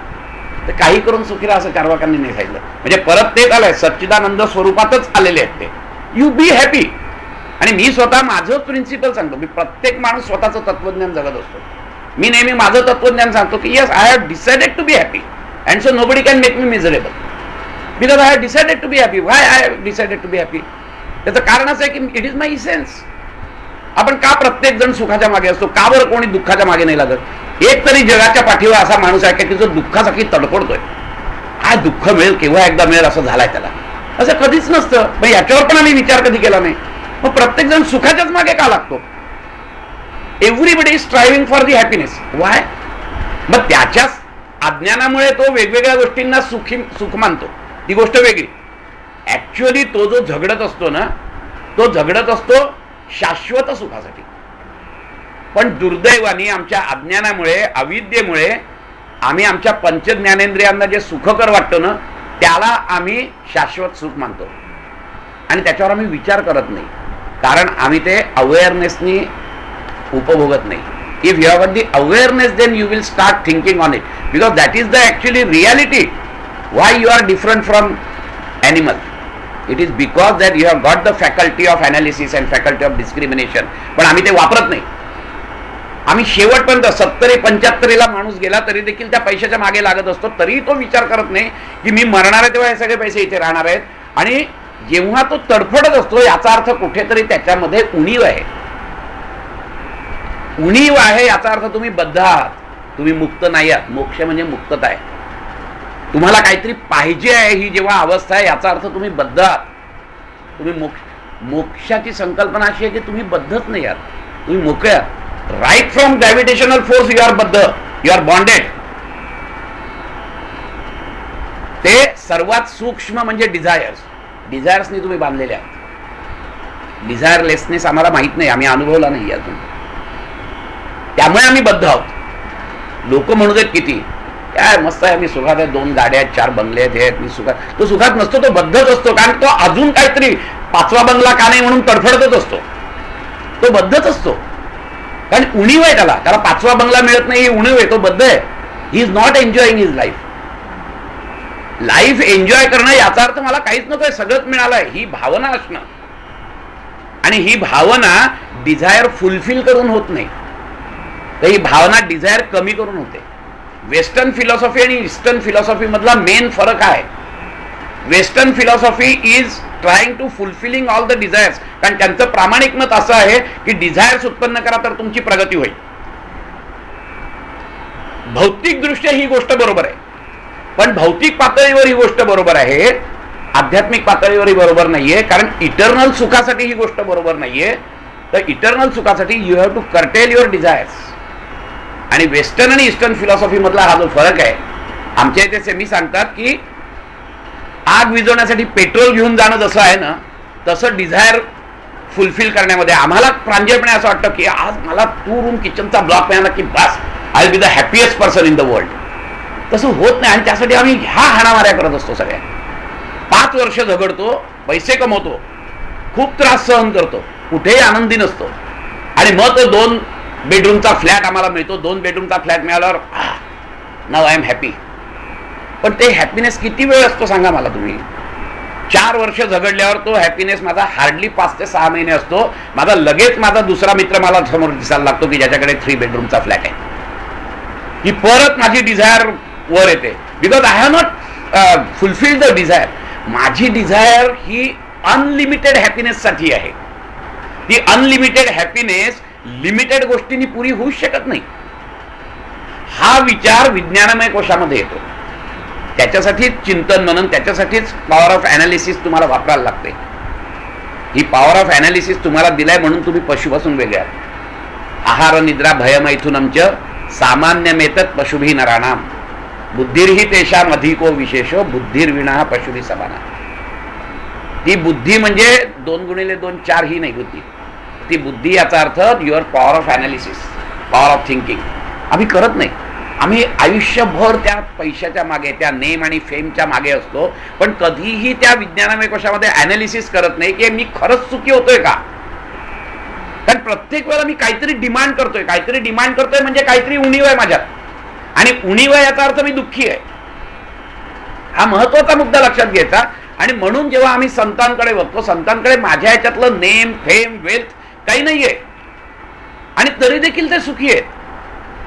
तर काही करून सुखी राहा असं चार्वाकांनी नाही सांगितलं. म्हणजे परत तेच आलंय, सच्चिदानंद स्वरूपातच आलेले आहेत ते. You be happy. आणि मी स्वतः माझं प्रिन्सिपल सांगतो, मी प्रत्येक माणूस स्वतःचं तत्वज्ञान जगत असतो. मी नेहमी माझं तत्वज्ञान सांगतो की yes, I have decided to be happy and so nobody can make me miserable because I have decided to be happy. Why I have decided to be happy? त्याचं कारण असं आहे की इट इज माय इसेन्स. आपण का प्रत्येक जण सुखाच्या मागे असतो, का बरं कोणी दुःखाच्या मागे नाही लागत? एक तरी जगाच्या पाठीवर असा माणूस आहे की जो दुःखासाठी तडफडतोय, काय दुःख मिळेल, केव्हा एकदा मिळेल असं झालाय त्याला. असं कधीच नसतं. मग याच्यावर पण आम्ही विचार कधी केला नाही. मग प्रत्येक जण सुखाच्याच मागे का लागतो? Everybody is striving for the happiness. Why? मग त्याच्याच अज्ञानामुळे तो वेगवेगळ्या गोष्टींना सुख मानतो, ती गोष्ट वेगळी. ऍक्च्युअली तो जो झगडत असतो ना, तो झगडत असतो शाश्वत सुखासाठी. पण दुर्दैवाने आमच्या अज्ञानामुळे, अविद्येमुळे आम्ही आमच्या पंचज्ञानेंद्रियांना जे सुखकर वाटतं ना, त्याला आम्ही शाश्वत सुख मानतो आणि त्याच्यावर आम्ही विचार करत नाही, कारण आम्ही ते अवेअरनेसनी उपभोगत नाही. If you have the awareness, then you will start thinking on it, because that is the actually reality. Why you are different from animal? It is because that you have got the faculty of analysis and faculty of discrimination. पण आम्ही ते वापरत नाही. आम्ही शेवटपर्यंत 70-75ला माणूस गेला तरी देखील त्या पैशाच्या मागे लागत असतो. तरी तो विचार करत नाही की मी मरणार आहे तेव्हा हे सगळे पैसे इथे राहणार आहेत. आणि जेव्हा तो तडफडत असतो, याचा अर्थ कुठेतरी त्याच्यामध्ये उणीव आहे. उणीव आहे याचा अर्थ तुम्ही बद्ध आहात, तुम्ही मुक्त नाही आहात. मोक्ष म्हणजे मुक्तता आहे. तुम्हाला काहीतरी पाहिजे आहे, ही जेव्हा अवस्था आहे, याचा अर्थ तुम्ही बद्ध आहात. तुम्ही मोक्षाची संकल्पना अशी आहे की तुम्ही बद्धच नाही आहात, तुम्ही मोकळे आहात. Right from gravitational force you are बद्ध, यू आर बॉन्डेड. ते सर्वात सूक्ष्म म्हणजे डिझायर्सनी तुम्ही बांधलेले आहात. डिझायरलेसनेस आम्हाला माहित नाही, आम्ही अनुभवला नाही अजून, त्यामुळे आम्ही बद्ध आहोत. लोक म्हणू देत किती काय मस्त आहे, मी सुखात आहे, 2 गाड्या आहेत, 4 बंगले आहेत, मी सुखात. तो सुखात नसतो, तो बद्धच असतो. कारण तो अजून काहीतरी 5वा बंगला का नाही म्हणून तडफडतच असतो. तो बद्धच असतो, कारण उणीव आहे त्याला. 5वा बंगला मिळत नाही, ही उणीव आहे, तो बद्ध आहे. He is not enjoying his life. Life enjoy करणं याचा अर्थ मला काहीच नकोय, सगळंच मिळालंय, ही भावना असणं. आणि ही भावना डिझायर फुलफिल करून होत नाही, तर ही भावना डिझायर कमी करून होते. वेस्टर्न फिलॉसॉफी आणि ईस्टर्न फिलॉसॉफी मधला मेन फरक आहे. Western philosophy is trying to fulfilling all the desires. कारण त्यांचं प्रामाणिक मत असं आहे की डिझायर्स उत्पन्न करा तर तुमची प्रगती होईल. भौतिक दृष्ट्या ही गोष्ट बरोबर आहे, पण भौतिक पातळीवर ही गोष्ट बरोबर आहे, आध्यात्मिक पातळीवर ही बरोबर नाहीये. कारण इटर्नल सुखासाठी ही गोष्ट बरोबर नाहीये. तर इटर्नल सुखासाठी you have to curtail your desires. आणि वेस्टर्न आणि ईस्टर्न फिलॉसॉफी मधला हा जो फरक आहे, आमच्या इथे सेमी सांगतात की आग विझवण्यासाठी पेट्रोल घेऊन जाणं जसं आहे ना, तसं डिझायर फुलफिल करण्यामध्ये आम्हाला प्रांजळपणे असं वाटतं की आज मला 2 रूम किचनचा ब्लॉक मिळाला की बस, I will be the happiest person in the world. तसं होत नाही आणि त्यासाठी आम्ही ह्या हाणामाऱ्या करत असतो. सगळ्या 5 वर्ष झगडतो, पैसे कमवतो, खूप त्रास सहन करतो, कुठेही आनंदी नसतो. आणि मग तो 2 बेडरूमचा फ्लॅट आम्हाला मिळतो. 2 बेडरूमचा फ्लॅट मिळाल्यावर नाव आय एम हॅपी. पण ते हॅपीनेस किती वेळ असतो सांगा मला तुम्ही? 4 वर्ष झगडल्यावर तो हॅपीनेस माझा हार्डली 5 ते 6 महिने असतो. माझा लगेच माझा दुसरा मित्र मला समोर दिसायला लागतो की ज्याच्याकडे 3 बेडरूमचा फ्लॅट आहे, की परत माझी डिझायर वर येते. Because I have not fulfilled the desire. माझी डिझायर ही अनलिमिटेड हॅपीनेस साठी आहे. ती अनलिमिटेड हॅपीनेस लिमिटेड गोष्टींनी पुरी होऊ शकत नाही. हा विचार विज्ञानमय कोशामध्ये येतो. त्याच्यासाठीच चिंतन मनन, त्याच्यासाठीच पॉवर ऑफ अनालिसिस तुम्हाला वापरायला लागते. ही पॉवर ऑफ अनालिसिस तुम्हाला दिलाय म्हणून तुम्ही पशुपासून वेगळे आहात. आहार निद्रा भयमैथुनम च सामान्यमेतत् पशुभी नराणाम बुद्धिर्हि तेषाम अधिको विशेषो बुद्धिर्विना पशुभी समाना. ती बुद्धी म्हणजे 2 गुणिले 2 4 ही नाही बुद्धी. ती बुद्धी याचा अर्थ your power of analysis, power of thinking. आम्ही करत नाही. आम्ही आयुष्यभर त्या पैशाच्या मागे, त्या नेम आणि फेमच्या मागे असतो, पण कधीही त्या विज्ञानमय कोशामध्ये अनालिसिस करत नाही की मी खरंच सुखी होतोय का. कारण प्रत्येक वेळेला मी काहीतरी डिमांड करतोय म्हणजे काहीतरी उणीव आहे माझ्यात, आणि उणीव आहे याचा अर्थ मी दुःखी आहे. हा महत्वाचा मुद्दा लक्षात घ्यायचा. आणि म्हणून जेव्हा आम्ही संतांकडे बघतो, संतांकडे माझ्या ह्याच्यातलं नेम फेम वेल्थ काही नाहीये, आणि तरी देखील ते सुखी आहेत.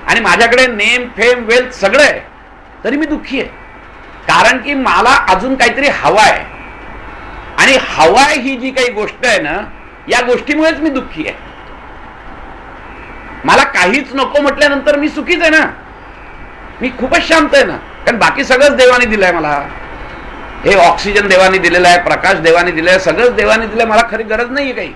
आणि माझ्याकडे नेम फेम वेल्थ सगळं आहे तरी मी दुःखी आहे, कारण की मला अजून काहीतरी हवा आहे. आणि हवाय ही जी काही गोष्ट आहे ना, या गोष्टीमुळेच मी दुःखी आहे. मला काहीच नको म्हटल्यानंतर मी सुखीच आहे ना, मी खूपच शांत आहे ना, कारण बाकी सगळंच देवाने दिलंय मला. हे ऑक्सिजन देवाने दिलेलं आहे, प्रकाश देवाने दिलाय, सगळंच देवाने दिलंय, मला खरी गरज नाहीये काही.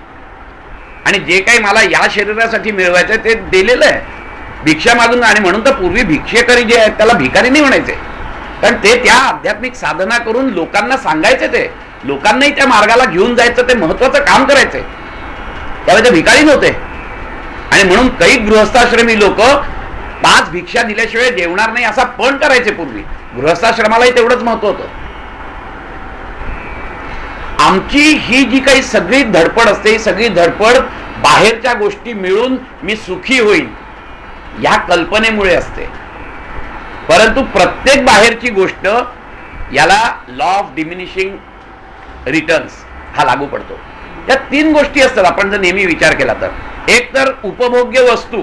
आणि जे काही मला या शरीरासाठी मिळवायचंय ते दिलेलं आहे भिक्षा मागून. आणि म्हणून तर पूर्वी भिक्षेकरी जे आहेत त्याला भिकारी नाही म्हणायचे, कारण ते त्या आध्यात्मिक साधना करून लोकांना सांगायचे, ते लोकांनाही त्या मार्गाला घेऊन जायचं, ते महत्वाचं काम करायचंय. त्यावेळी ते भिकारी नव्हते. आणि म्हणून काही गृहस्थाश्रमी लोक 5 भिक्षा दिल्याशिवाय जेवणार नाही असा पण करायचे पूर्वी. गृहस्थाश्रमालाही तेवढंच महत्व होतं. आमची ही जी काही सगळी धडपड असते, ही सगळी धडपड बाहेरच्या गोष्टी मिळून मी सुखी होईल या कल्पनेमुळे असते. परंतु प्रत्येक बाहेरची गोष्ट याला लॉ ऑफ डिमिनिशिंग रिटर्न्स हा लागू पडतो. या 3 गोष्टी असतात आपण जर नेहमी विचार केला तर. एक तर उपभोग्य वस्तू,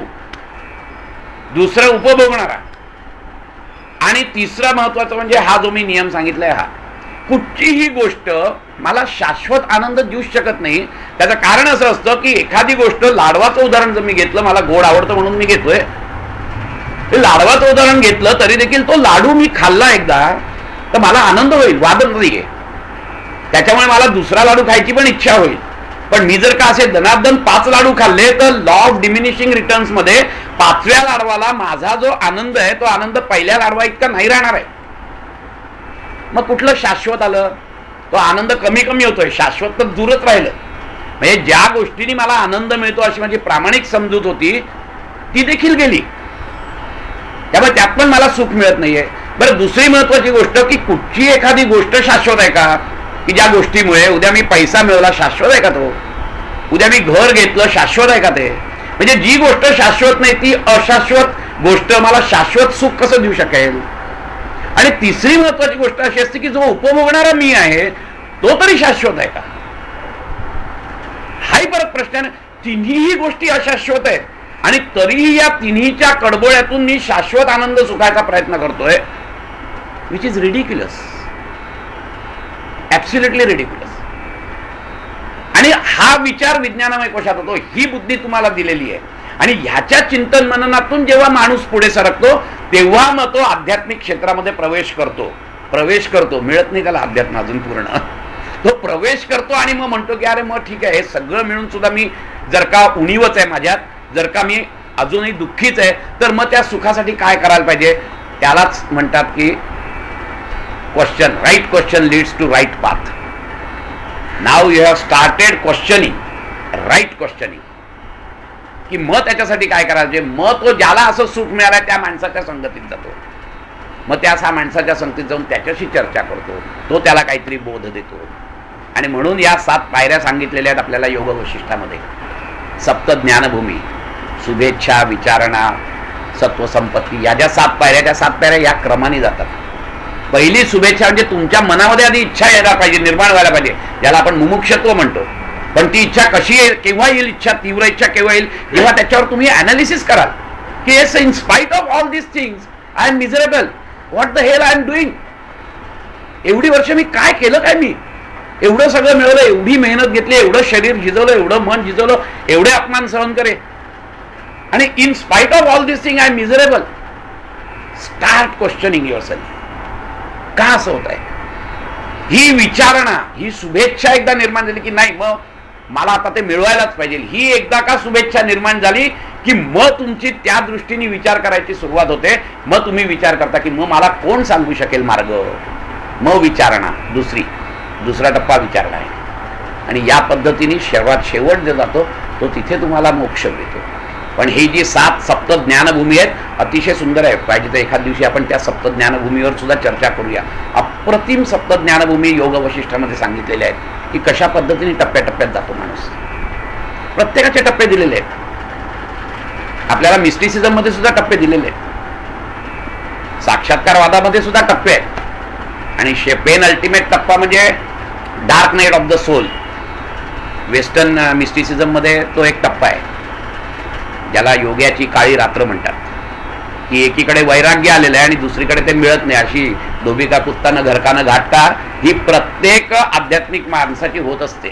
दुसरं उपभोगणारा, आणि तिसरा महत्वाचा म्हणजे हा जो मी नियम सांगितलाय हा. कुठचीही गोष्ट मला शाश्वत आनंद देऊ शकत नाही. त्याचं कारण असं असतं की एखादी गोष्ट, लाडवाचं उदाहरण जर मी घेतलं, मला गोड आवडतं म्हणून मी घेतोय, लाडवाचं उदाहरण घेतलं तरी देखील तो लाडू मी खाल्ला एकदा तर मला आनंद होईल, वाद नाहीये. त्याच्यामुळे मला दुसरा लाडू खायची पण इच्छा होईल. पण मी जर का असे दनादन 5 लाडू खाल्ले तर लॉ ऑफ डिमिनिशिंग रिटर्न्स मध्ये 5व्या लाडवाला माझा जो आनंद आहे तो आनंद पहिल्या लाडवा इतका नाही राहणार आहे. मग कुठलं शाश्वत आलं? तो आनंद कमी कमी होतोय, शाश्वत तर दूरच राहिलं. म्हणजे ज्या गोष्टीने मला आनंद मिळतो अशी माझी प्रामाणिक समजूत होती ती देखील गेली. त्यामुळे त्यात पण मला सुख मिळत नाहीये. बरं, दुसरी महत्वाची गोष्ट की कुठची एखादी गोष्ट शाश्वत आहे का? की ज्या गोष्टीमुळे उद्या मी पैसा मिळवला शाश्वत आहे का तो? उद्या मी घर घेतलं शाश्वत आहे का ते? म्हणजे जी गोष्ट शाश्वत नाही ती अशाश्वत गोष्ट मला शाश्वत सुख कसं देऊ शकेल? आणि तिसरी महत्वाची गोष्ट अशी असते की जो उपभोगणारा मी आहे तो तरी शाश्वत आहे का? हाही परत प्रश्न आहे. तिन्ही गोष्टी अशाश्वत आहेत आणि तरीही या तिन्हीच्या कडबोळ्यातून मी शाश्वत आनंद सुखायचा प्रयत्न करतोय, which is ridiculous, absolutely ridiculous. आणि हा विचार विज्ञानामय कोशात होतो. ही बुद्धी तुम्हाला दिलेली आहे. आणि ह्याच्या चिंतन मननातून जेव्हा माणूस पुढे सरकतो तेव्हा मग तो आध्यात्मिक क्षेत्रामध्ये प्रवेश करतो. मिळत नाही त्याला अध्यात्म अजून पूर्ण. तो प्रवेश करतो आणि मग म्हणतो की अरे मग ठीक आहे, हे सगळं मिळून सुद्धा मी जर का उणीवच आहे माझ्यात, जर का मी अजूनही दुःखीच आहे, तर मग त्या सुखासाठी काय करायला पाहिजे? त्यालाच म्हणतात की question, right question leads to right path. Now you have started questioning, right questioning, की मग त्याच्यासाठी काय करायचे? मग तो ज्याला असं सुख मिळालंय त्या माणसाच्या संगतीत जातो. मग त्या माणसाच्या संगतीत जाऊन त्याच्याशी चर्चा करतो, तो त्याला काहीतरी बोध देतो. आणि म्हणून या 7 पायऱ्या सांगितलेल्या आहेत आपल्याला योग वशिष्ठामध्ये. सप्त ज्ञानभूमी, शुभेच्छा, विचारणा, सत्वसंपत्ती, या ज्या 7 पायऱ्या, त्या 7 पायऱ्या या क्रमाने जातात. पहिली शुभेच्छा म्हणजे तुमच्या मनामध्ये आधी इच्छा यायला पाहिजे, निर्माण व्हायला पाहिजे, ज्याला आपण मुमुक्षत्व म्हणतो. पण ती इच्छा कशी येईल, केव्हा येईल इच्छा, तीव्र इच्छा केव्हा येईल, जेव्हा त्याच्यावर तुम्ही अनालिसिस कराल की yes, in spite of all this things I am miserable, what the hell I am doing. एवढी वर्ष मी काय केलं, काय मी एवढं सगळं मिळवलं, एवढी मेहनत घेतली, एवढं शरीर झिजवलं, एवढं मन झिजवलं, एवढे अपमान सहन करे, आणि in spite of all this thing I am miserable. Start questioning yourself. का असं होत आहे? ही विचारणा, ही शुभेच्छा एकदा निर्माण झाली की नाही मग मला आता ते मिळवायलाच पाहिजे, ही एकदा का शुभेच्छा निर्माण झाली की मग तुमची त्या दृष्टीने विचार करायची सुरुवात होते. मग तुम्ही विचार करता की मग मला कोण सांगू शकेल मार्ग. मग विचारणा, दुसरा टप्पा विचारणा आहे. आणि या पद्धतीने शेवट जे जातो तो तिथे तुम्हाला मोक्ष मिळतो. पण ही जी 7 सप्त ज्ञानभूमी आहेत अतिशय सुंदर आहे. पाहिजे तर एखाद दिवशी आपण त्या सप्त ज्ञानभूमीवर सुद्धा चर्चा करूया. अप्रतिम सप्त ज्ञानभूमी योग वशिष्ठामध्ये सांगितलेल्या आहेत की कशा पद्धतीने टप्प्याटप्प्यात जातो माणूस. प्रत्येकाचे टप्पे दिलेले आहेत. आपल्याला मिस्टिसिझम मध्ये सुद्धा टप्पे दिलेले आहेत, साक्षात्कारवादामध्ये सुद्धा टप्पे आहेत. आणि पेन अल्टिमेट टप्पा म्हणजे dark night of the soul. Western mysticism मध्ये तो एक टप्पा आहे ज्याला योग्याची काळी रात्र म्हणतात, की एकीकडे वैराग्य आलेलं आहे आणि दुसरीकडे ते मिळत नाही. अशी धोबिका कुत्तानं घरकानं घाटता ही प्रत्येक आध्यात्मिक माणसाची होत असते,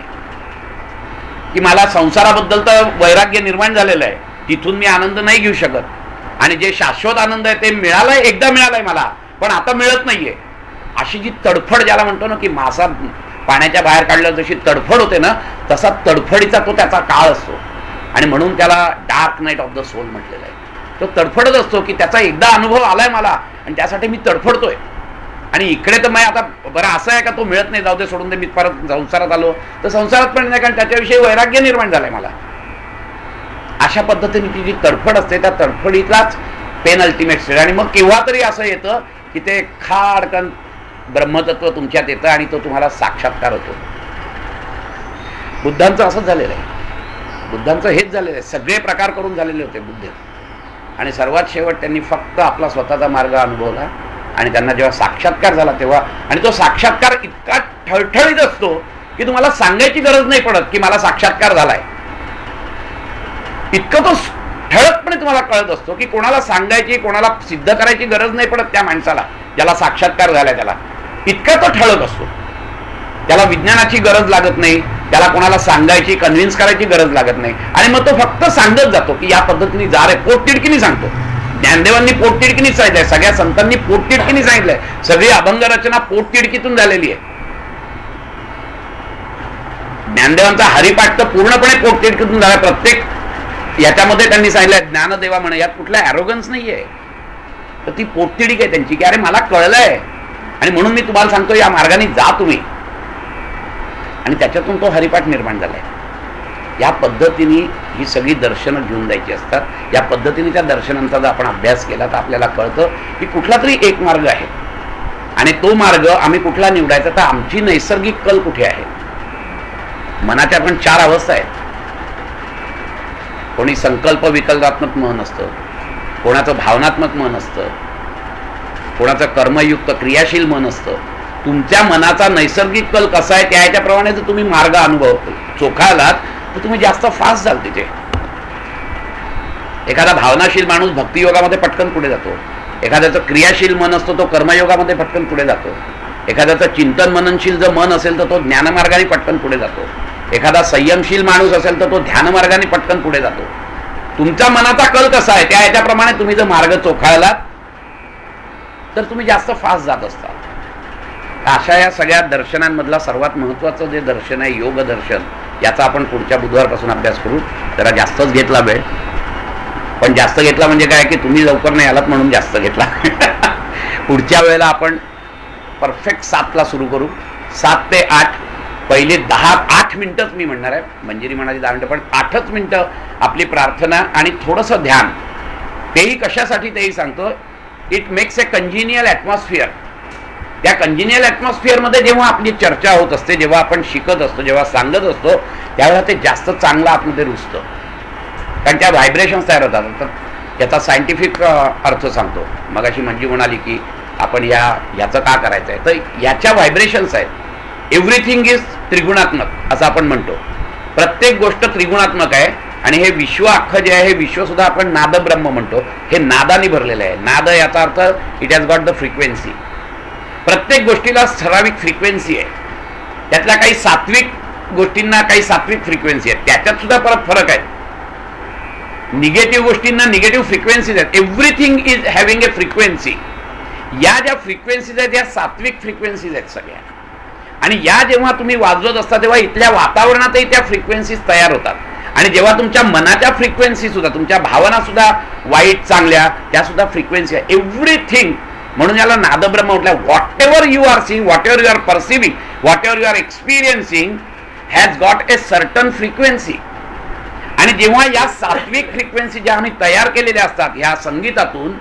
की मला संसाराबद्दल तर वैराग्य निर्माण झालेलं आहे, तिथून मी आनंद नाही घेऊ शकत, आणि जे शाश्वत आनंद आहे ते मिळालंय, एकदा मिळालंय मला, पण आता मिळत नाहीये. अशी जी तडफड ज्याला म्हणतो ना, की मासा पाण्याच्या बाहेर काढल्यावर जशी तडफड होते ना, तसा तडफडीचा तो त्याचा काळ असतो. आणि म्हणून त्याला dark night of the soul म्हटलेलं आहे. तो तडफडत असतो की त्याचा एकदा अनुभव आलाय मला आणि त्यासाठी मी तडफडतोय. आणि इकडे तर मी आता बरं असं आहे का, तो मिळत नाही, जाऊ दे, सोडून दे, मी परत संसारात आलो तर संसारात पण नाही, कारण त्याच्याविषयी वैराग्य निर्माण झालंय मला. अशा पद्धतीने ती जी तडफड असते त्या तडफडीतलाच पेन अल्टिमेट स्टेज. आणि मग केव्हा तरी असं येतं की ते खाडकन ब्रह्मतत्व तुमच्यात येतं आणि तो तुम्हाला साक्षात्कार होतो. बुद्धांचं असंच झालेलं आहे, बुद्धांचं हेच झालेलं आहे. सगळे प्रकार करून झालेले होते बुद्ध, आणि सर्वात शेवट त्यांनी फक्त आपला स्वतःचा मार्ग अनुभवला. आणि त्यांना जेव्हा साक्षात्कार झाला तेव्हा, आणि तो साक्षात्कार इतका ठळठळीत असतो की तुम्हाला सांगायची गरज नाही पडत की मला साक्षात्कार झालाय. इतकं तो ठळकपणे तुम्हाला कळत असतो की कोणाला सांगायची, कोणाला सिद्ध करायची गरज नाही पडत त्या माणसाला ज्याला साक्षात्कार झालाय त्याला. इतका तो ठळक असतो, त्याला विज्ञानाची गरज लागत नाही, त्याला कोणाला सांगायची, कन्व्हिन्स करायची गरज लागत नाही. आणि मग तो फक्त सांगत जातो की या पद्धतीने जा रे, पोटतिडकीने सांगतो. ज्ञानदेवांनी पोटतिडकीने सांगितलंय, सगळ्या संतांनी पोटतिडकीने सांगितलंय, सगळी अभंग रचना पोटतिडकीतून झालेली आहे. ज्ञानदेवांचा हरिपाठ तर पूर्णपणे पोटतिडकीतून झाला. प्रत्येक याच्यामध्ये त्यांनी सांगितलंय ज्ञानदेवा म्हणे, यात कुठला ॲरोगन्स नाहीये. तर ती पोटतिडीक आहे त्यांची की अरे मला कळलंय आणि म्हणून मी तुम्हाला सांगतो या मार्गाने जा तुम्ही. आणि त्याच्यातून तो हरिपाठ निर्माण झालाय. या पद्धतीने ही सगळी दर्शनं घेऊन जायची असतात. या पद्धतीने त्या दर्शनांचा जर आपण अभ्यास केला तर आपल्याला कळतं की कुठला तरी एक मार्ग आहे, आणि तो मार्ग आम्ही कुठला निवडायचा, तर आमची नैसर्गिक कल कुठे आहे. मनाच्या पण 4 अवस्था आहेत. कोणी संकल्प विकल्पात्मक मन असतं, कोणाचं भावनात्मक मन असतं, कोणाचं कर्मयुक्त क्रियाशील मन असतं. तुमच्या मनाचा नैसर्गिक कल कसा आहे त्या ह्याच्याप्रमाणे जर तुम्ही मार्ग अनुभव चोखालात तर तुम्ही जास्त फास्ट जाल तिथे. एखादा भावनाशील माणूस भक्तियोगामध्ये पटकन पुढे जातो, एखाद्याचं क्रियाशील मन असतो तो कर्मयोगामध्ये पटकन पुढे जातो, एखाद्याचं चिंतन मननशील जर मन असेल तर तो ज्ञानमार्गाने पटकन पुढे जातो, एखादा संयमशील माणूस असेल तर तो ध्यानमार्गाने पटकन पुढे जातो. तुमचा मनाचा कल कसा आहे त्या ह्याच्याप्रमाणे तुम्ही जर मार्ग चोखाळलात तर तुम्ही जास्त फास्ट जात असता. अशा या सगळ्या दर्शनांमधला सर्वात महत्त्वाचं जे दर्शन आहे योग दर्शन, याचा आपण पुढच्या बुधवारपासून अभ्यास करू. जरा जास्तच घेतला वेळ, पण जास्त घेतला म्हणजे काय की तुम्ही लवकर नाही आलात म्हणून जास्त घेतला. पुढच्या वेळेला आपण परफेक्ट 7ला सुरू करू. 7 ते 8 पहिले 8 मिनिटंच मी म्हणणार आहे. मंजिरी म्हणाली 10 मिनिटं, पण 8च मिनिटं आपली प्रार्थना आणि थोडंसं ध्यान. तेही कशासाठी तेही सांगतो. It makes a congenial atmosphere. त्या कंजिनियल ॲटमॉस्फिअरमध्ये जेव्हा आपली चर्चा होत असते, जेव्हा आपण शिकत असतो, जेव्हा सांगत असतो, त्यावेळेला ते जास्त चांगलं आतमध्ये रुजतं, कारण त्या व्हायब्रेशन्स तयार होतात. तर याचा सायंटिफिक अर्थ सांगतो. मगाशी मंजू म्हणाली की आपण याचं का करायचं आहे, तर याच्या व्हायब्रेशन्स आहेत. एव्हरीथिंग इज त्रिगुणात्मक असं आपण म्हणतो. प्रत्येक गोष्ट त्रिगुणात्मक आहे. आणि हे विश्व अख्खं जे आहे, हे विश्व सुद्धा आपण नादब्रह्म म्हणतो. हे नादाने भरलेलं आहे. नाद याचा earth it has got the frequency. प्रत्येक गोष्टीला ठराविक फ्रिक्वेन्सी आहे. त्यातल्या काही सात्विक गोष्टींना काही सात्विक फ्रिक्वेन्सी आहेत, त्याच्यात सुद्धा परत फरक आहे. निगेटिव्ह गोष्टींना निगेटिव्ह फ्रिक्वेन्सीज आहेत. Everything is having A frequency. या ज्या फ्रिक्वेन्सीज आहेत या सात्विक फ्रिक्वेन्सीज आहेत सगळ्या. आणि या जेव्हा तुम्ही वाजवत असता तेव्हा इथल्या वातावरणातही त्या फ्रिक्वेन्सीज तयार होतात. आणि जेव्हा तुमच्या मनाच्या फ्रिक्वेन्सी सुद्धा, तुमच्या भावना सुद्धा वाईट चांगल्या, त्या सुद्धा फ्रिक्वेन्सी आहे. एव्हरीथिंग. म्हणून याला नादब्रह्म म्हटलं. Whatever you are seeing, whatever you are perceiving, whatever you are experiencing has got a certain frequency. आणि जेव्हा या सात्विक फ्रिक्वेन्सी ज्या आम्ही तयार केलेल्या असतात ह्या संगीतातून,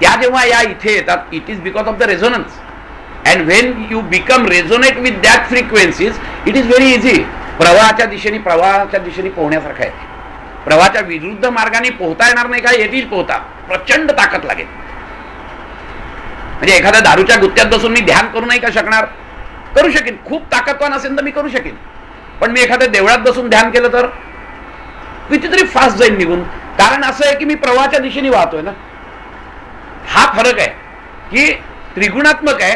त्या जेव्हा या इथे येतात, it is because of the resonance. And when you become resonate with that frequencies, it is very easy प्रवाहाच्या दिशेने पोहण्यासारखं आहे. प्रवाहाच्या विरुद्ध मार्गाने पोहता येणार नाही का? येतील पोहता. प्रचंड ताकद लागेल. म्हणजे एखाद्या दारूच्या गुत्त्यात बसून मी ध्यान करू नाही का शकणार? करू शकेन. खूप ताकदवान असेल तर मी करू शकेन. पण मी एखाद्या देवळात बसून ध्यान केलं तर कितीतरी फास्ट जाईल निघून. कारण असं आहे की मी प्रवाहाच्या दिशेने वाहतोय ना. हा फरक आहे की त्रिगुणात्मक आहे.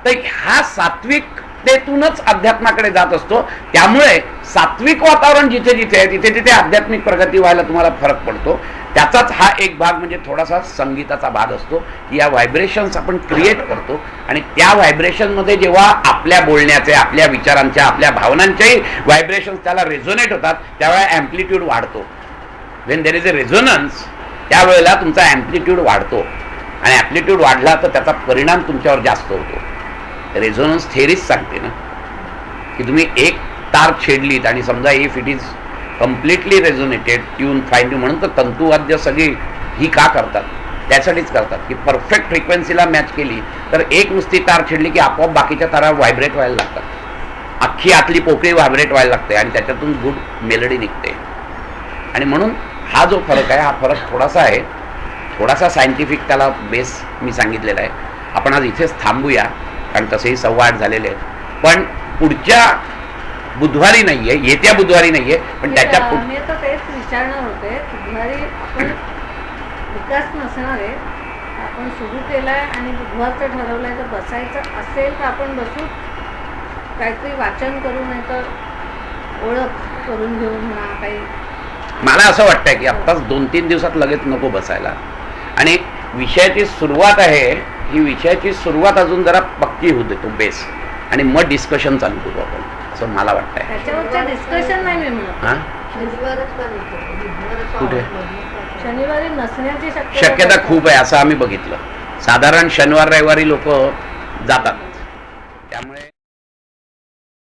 तर हा सात्विकतेतूनच अध्यात्माकडे जात असतो. त्यामुळे सात्विक वातावरण जिथे जिथे आहे तिथे तिथे आध्यात्मिक प्रगती व्हायला तुम्हाला फरक पडतो. त्याचाच हा एक भाग म्हणजे थोडासा संगीताचा भाग असतो. या व्हायब्रेशन्स आपण क्रिएट करतो आणि त्या व्हायब्रेशनमध्ये जेव्हा आपल्या बोलण्याचे, आपल्या विचारांच्या, आपल्या भावनांच्याही व्हायब्रेशन्स त्याला रेझोनेट होतात त्यावेळेला ॲम्प्लिट्यूड वाढतो. When there is a resonance त्यावेळेला तुमचा ॲम्प्लिट्यूड वाढतो आणि ॲम्प्लिट्यूड वाढला तर त्याचा परिणाम तुमच्यावर जास्त होतो. रेझोनन्स थेरीच सांगते ना की तुम्ही एक तार छेडलीत आणि समजा if it is completely resonated tune fine tune म्हणून तर तंतुवाद्य सगळी ही का करतात? त्यासाठीच करतात की परफेक्ट फ्रिक्वेन्सीला मॅच केली तर एक नुसती तार छेडली की आपोआप बाकीच्या तारा व्हायब्रेट व्हायला लागतात. अख्खी आतली पोकळी व्हायब्रेट व्हायला लागते आणि त्याच्यातून गुड मेलडी निघते. आणि म्हणून हा जो फरक आहे हा फरक थोडासा आहे. थोडासा सायंटिफिक त्याला बेस मी सांगितलेला आहे. आपण आज इथेच थांबूया कारण तसेही 8:15 झालेले आहेत. पण पुढच्या बुधवारी नाहीये, येत्या बुधवारी नाहीये, पण त्याच्या मी आता तेच विचारणार होते. बुधवारी आपण विकास नसणार आहे, आपण सुरू केलाय आणि बुधवारचं ठरवलंय. तर बसायचं असेल तर आपण बसू, काहीतरी वाचन करू, नाही तर ओळख करून घेऊ म्हणा काही. मला असं वाटतंय की आत्ताच 2-3 दिवसात लगेच नको बसायला. आणि विषयाची सुरुवात आहे, ही विषयाची सुरुवात अजून जरा पक्की होऊ देतो बेस आणि मग डिस्कशन चालू करू आपण, असं मला वाटतंय. त्याच्यावरचं डिस्कशन नाही मी म्हणत. हां कुठे शनिवारी नसण्याची शक्यता खूप आहे असं आम्ही बघितलं. साधारण शनिवार रविवारी लोक जातात. त्यामुळे